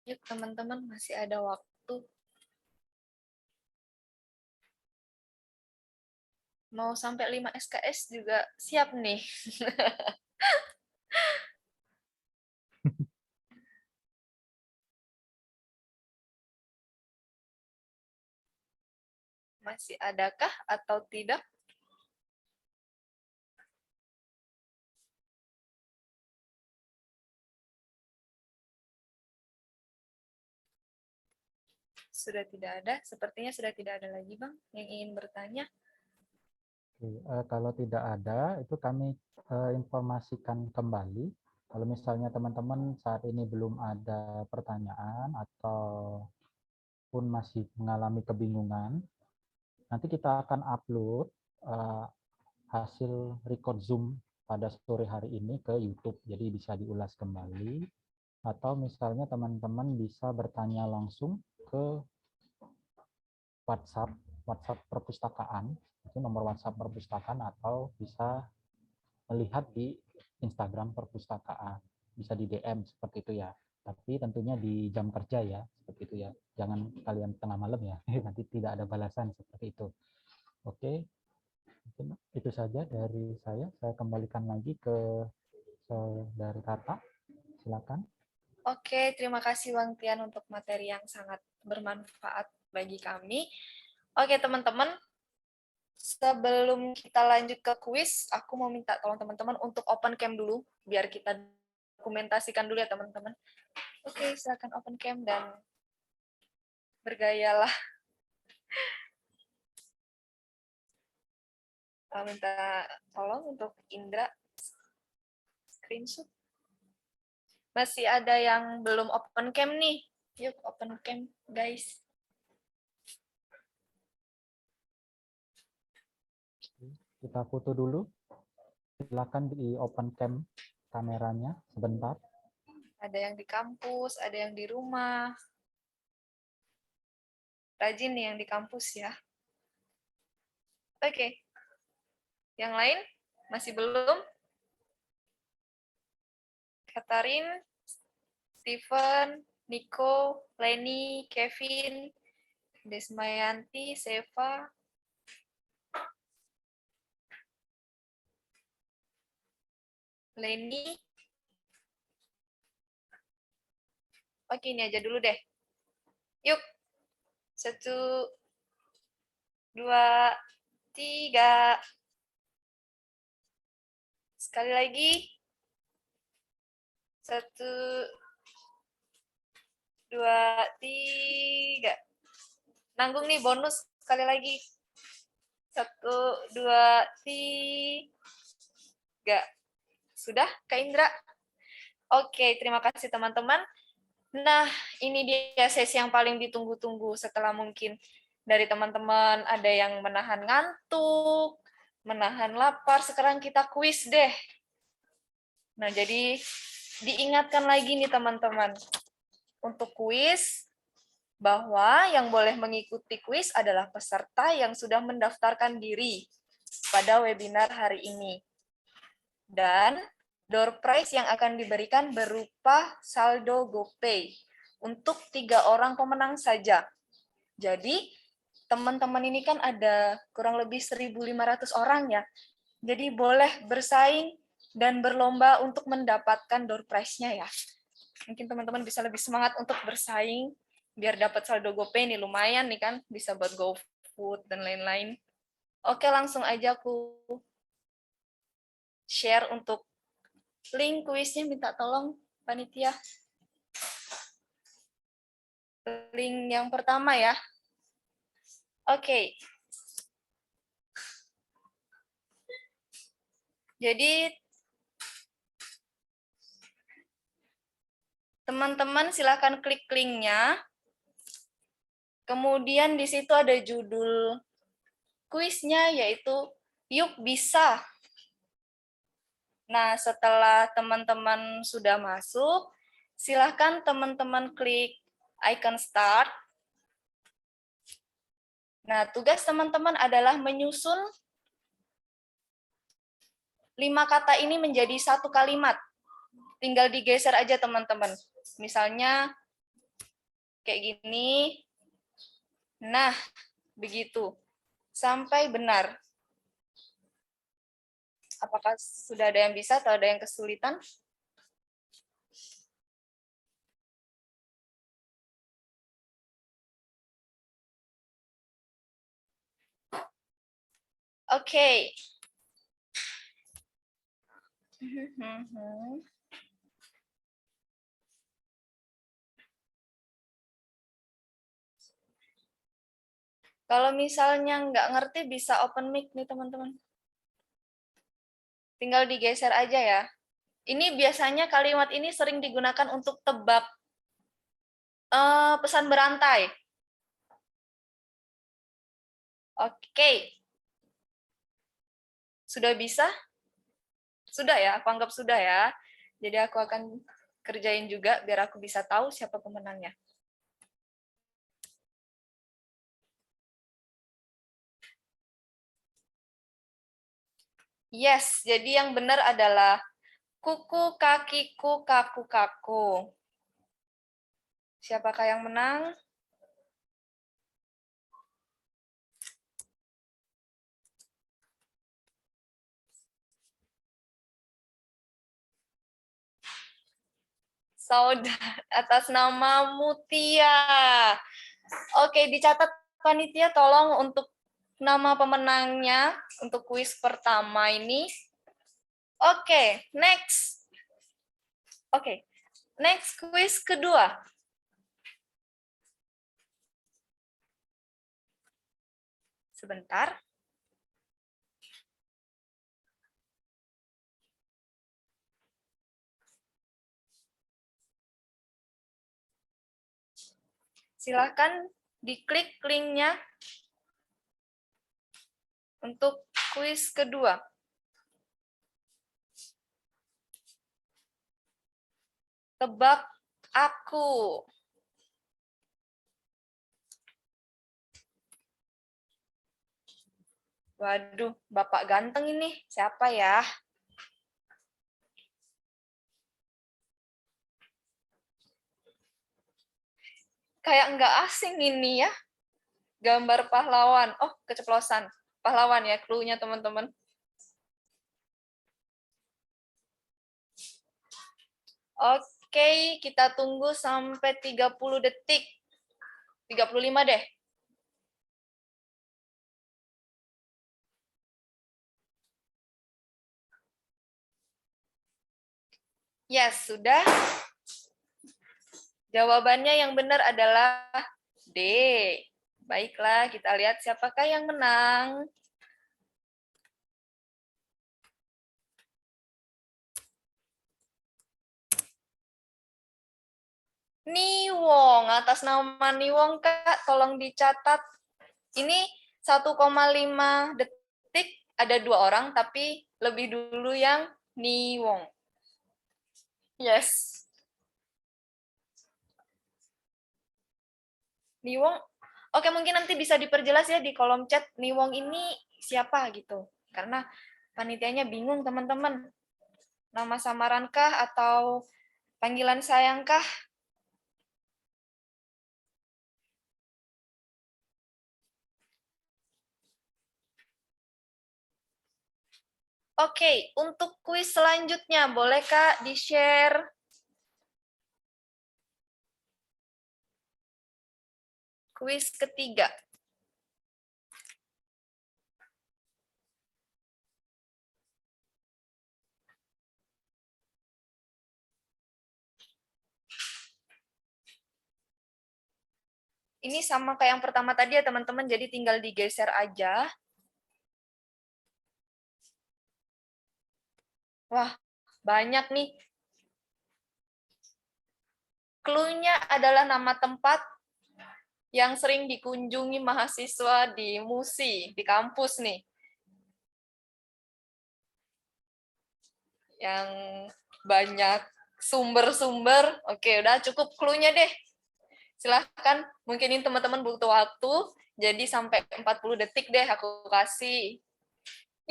Yuk teman-teman, masih ada waktu. Mau sampai 5 SKS juga siap nih. Masih adakah atau tidak? Sudah tidak ada, sepertinya sudah tidak ada lagi Bang yang ingin bertanya. Oke, kalau tidak ada, itu kami informasikan kembali. Kalau misalnya teman-teman saat ini belum ada pertanyaan ataupun masih mengalami kebingungan, nanti kita akan upload hasil record Zoom pada sore hari ini ke YouTube, jadi bisa diulas kembali, atau misalnya teman-teman bisa bertanya langsung ke WhatsApp perpustakaan, itu nomor WhatsApp perpustakaan, atau bisa melihat di Instagram perpustakaan, bisa di DM seperti itu ya. Tapi tentunya di jam kerja ya, seperti itu ya. Jangan kalian tengah malam ya, nanti tidak ada balasan seperti itu. Oke, mungkin itu saja dari saya. Saya kembalikan lagi ke Saudari Tata. Silakan. Oke, terima kasih Bang Tian untuk materi yang sangat bermanfaat bagi kami. Oke, teman-teman, sebelum kita lanjut ke kuis, aku mau minta tolong teman-teman untuk open cam dulu, biar kita dokumentasikan dulu ya teman-teman. Oke, silakan open cam dan bergayalah. Minta tolong untuk Indra screenshot. Masih ada yang belum open cam nih. Yuk open cam, guys. Kita foto dulu. Silakan di open cam kameranya sebentar. Ada yang di kampus, ada yang di rumah. Rajin nih yang di kampus ya. Oke. Yang lain masih belum? Katarin, Steven, Nico, Leni, Kevin, Desmayanti, Seva, Leni. Oke, ini aja dulu deh. Yuk. 1, 2, 3. Sekali lagi. 1, 2, 3. Nanggung nih bonus sekali lagi. 1, 2, 3. Sudah, Kak Indra? Oke, terima kasih teman-teman. Nah, ini dia sesi yang paling ditunggu-tunggu setelah mungkin dari teman-teman ada yang menahan ngantuk, menahan lapar, sekarang kita kuis deh. Nah, jadi diingatkan lagi nih teman-teman, untuk kuis, bahwa yang boleh mengikuti kuis adalah peserta yang sudah mendaftarkan diri pada webinar hari ini. Dan door prize yang akan diberikan berupa saldo GoPay untuk 3 orang pemenang saja. Jadi, teman-teman ini kan ada kurang lebih 1.500 orang ya. Jadi boleh bersaing dan berlomba untuk mendapatkan door prize-nya ya. Mungkin teman-teman bisa lebih semangat untuk bersaing biar dapat saldo GoPay nih, lumayan nih kan, bisa buat GoFood dan lain-lain. Oke, langsung aja aku share untuk link kuisnya, minta tolong panitia. Link yang pertama ya. Oke. Jadi teman-teman silakan klik linknya. Kemudian di situ ada judul kuisnya, yaitu Yuk Bisa. Nah, setelah teman-teman sudah masuk, silakan teman-teman klik icon start. Nah, tugas teman-teman adalah menyusun 5 kata ini menjadi 1 kalimat. Tinggal digeser aja teman-teman. Misalnya kayak gini. Nah, begitu. Sampai benar. Apakah sudah ada yang bisa atau ada yang kesulitan? Oke. Kalau misalnya nggak ngerti bisa open mic nih teman-teman. Tinggal digeser aja ya. Ini biasanya kalimat ini sering digunakan untuk tebak pesan berantai. Oke. Sudah bisa? Sudah ya, aku anggap sudah ya. Jadi aku akan kerjain juga biar aku bisa tahu siapa pemenangnya. Yes, jadi yang benar adalah kuku kakiku kaku kaku. Siapakah yang menang? Saudara atas nama Mutia. Oke, dicatat panitia tolong untuk nama pemenangnya untuk kuis pertama ini. Oke, next. Oke, next kuis kedua. Sebentar. Silahkan diklik linknya untuk kuis kedua. Tebak aku. Waduh, Bapak ganteng ini. Siapa ya? Kayak nggak asing ini ya. Gambar pahlawan. Oh, keceplosan. Pahlawan ya, clue-nya teman-teman. Oke, kita tunggu sampai 30 detik. 35 deh. Yes, sudah. Jawabannya yang benar adalah D. Baiklah, kita lihat siapakah yang menang. Niwong, atas nama Niwong, Kak, tolong dicatat. Ini 1,5 detik, ada 2 orang, tapi lebih dulu yang Niwong. Yes. Niwong, oke mungkin nanti bisa diperjelas ya di kolom chat, Niwong ini siapa gitu. Karena panitianya bingung teman-teman. Nama samarankah atau panggilan sayangkah? Oke, untuk kuis selanjutnya, boleh Kak di-share? Kuis ketiga. Ini sama kayak yang pertama tadi ya teman-teman, jadi tinggal digeser aja. Wah, banyak nih. Clue-nya adalah nama tempat yang sering dikunjungi mahasiswa di MUSI, di kampus nih. Yang banyak sumber-sumber. Oke, udah cukup clue-nya deh. Silahkan, mungkin ini teman-teman butuh waktu, jadi sampai 40 detik deh aku kasih.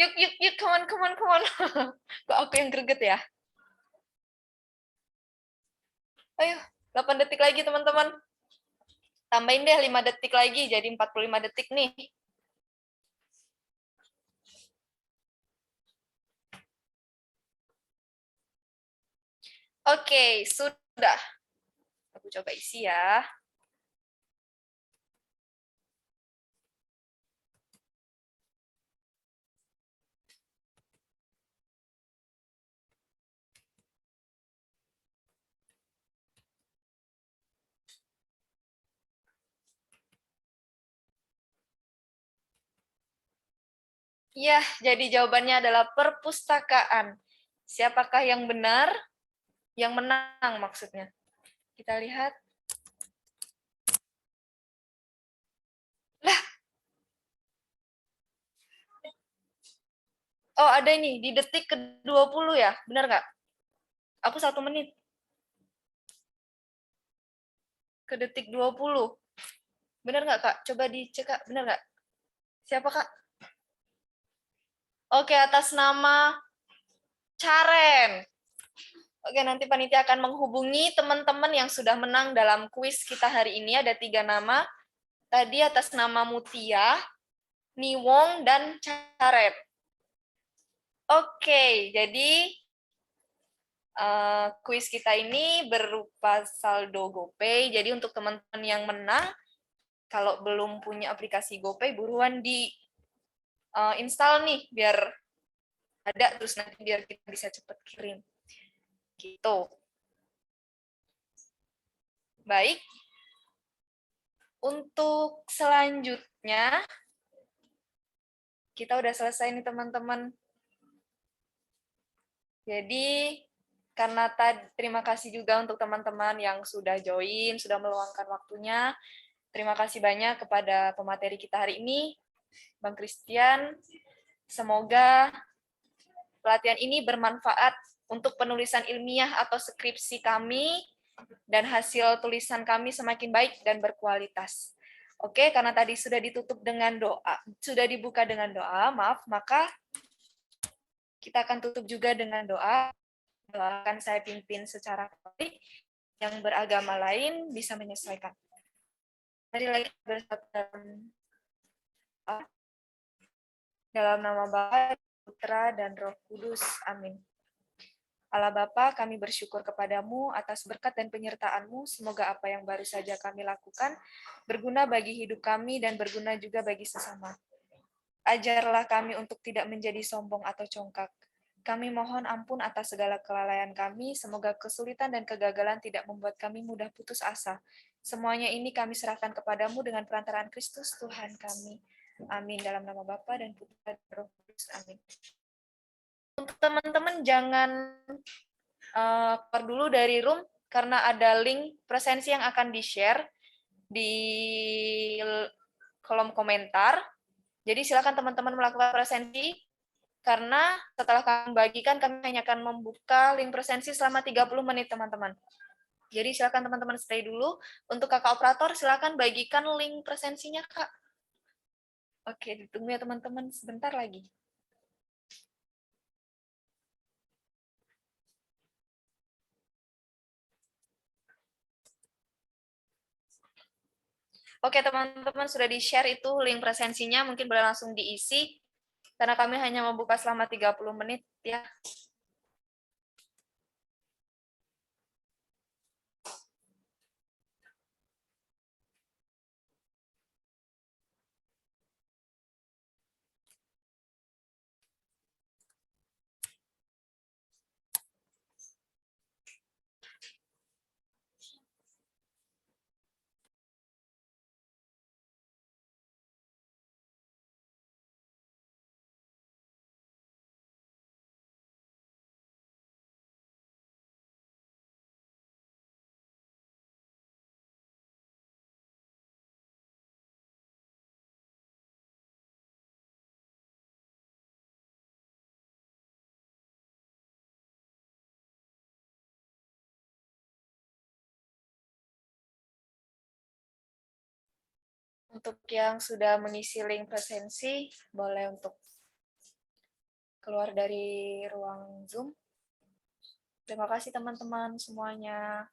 Yuk, yuk, yuk, come on, come on, come on. Kok aku yang greget ya? Ayo, 8 detik lagi teman-teman. Tambahin deh 5 detik lagi, jadi 45 detik nih. Oke, sudah. Aku coba isi ya. Ya, jadi jawabannya adalah perpustakaan. Siapakah yang benar? Yang menang maksudnya. Kita lihat. Lah, Oh, ada ini di detik ke-20 ya, benar nggak? Aku 1 menit. Ke detik 20. Benar nggak, Kak? Coba dicek, Kak. Benar nggak? Siapa, Kak? Oke, atas nama Caren. Oke, nanti panitia akan menghubungi teman-teman yang sudah menang dalam kuis kita hari ini. Ada 3 nama. Tadi atas nama Mutia, Niwong, dan Caren. Oke, jadi kuis kita ini berupa saldo GoPay. Jadi untuk teman-teman yang menang, kalau belum punya aplikasi GoPay, buruan di install nih, biar ada, terus nanti biar kita bisa cepat kirim. Gitu. Baik. Untuk selanjutnya, kita udah selesai nih teman-teman. Jadi, karena terima kasih juga untuk teman-teman yang sudah join, sudah meluangkan waktunya. Terima kasih banyak kepada pemateri kita hari ini, Bang Christian. Semoga pelatihan ini bermanfaat untuk penulisan ilmiah atau skripsi kami, dan hasil tulisan kami semakin baik dan berkualitas. Oke, karena tadi sudah ditutup dengan doa, sudah dibuka dengan doa, maaf, maka kita akan tutup juga dengan doa. Doakan saya pimpin secara baik, yang beragama lain bisa menyesuaikan. Mari lagi bersatu dalam nama Bapa, Putra, dan Roh Kudus. Amin. Allah Bapa, kami bersyukur kepadamu atas berkat dan penyertaan-Mu. Semoga apa yang baru saja kami lakukan berguna bagi hidup kami dan berguna juga bagi sesama. Ajarlah kami untuk tidak menjadi sombong atau congkak. Kami mohon ampun atas segala kelalaian kami. Semoga kesulitan dan kegagalan tidak membuat kami mudah putus asa. Semuanya ini kami serahkan kepadamu dengan perantaraan Kristus Tuhan kami. Amin. Dalam nama Bapa dan Putra dan Roh Kudus. Amin. Untuk teman-teman jangan keluar dulu dari room, karena ada link presensi yang akan di-share di kolom komentar. Jadi silakan teman-teman melakukan presensi, karena setelah kami bagikan, kami hanya akan membuka link presensi selama 30 menit, teman-teman. Jadi silakan teman-teman stay dulu. Untuk kakak operator, silakan bagikan link presensinya, Kak. Oke, ditunggu ya teman-teman, sebentar lagi. Oke, teman-teman, sudah di-share itu link presensinya, mungkin boleh langsung diisi, karena kami hanya membuka selama 30 menit, ya. Untuk yang sudah mengisi link presensi, boleh untuk keluar dari ruang Zoom. Terima kasih teman-teman semuanya.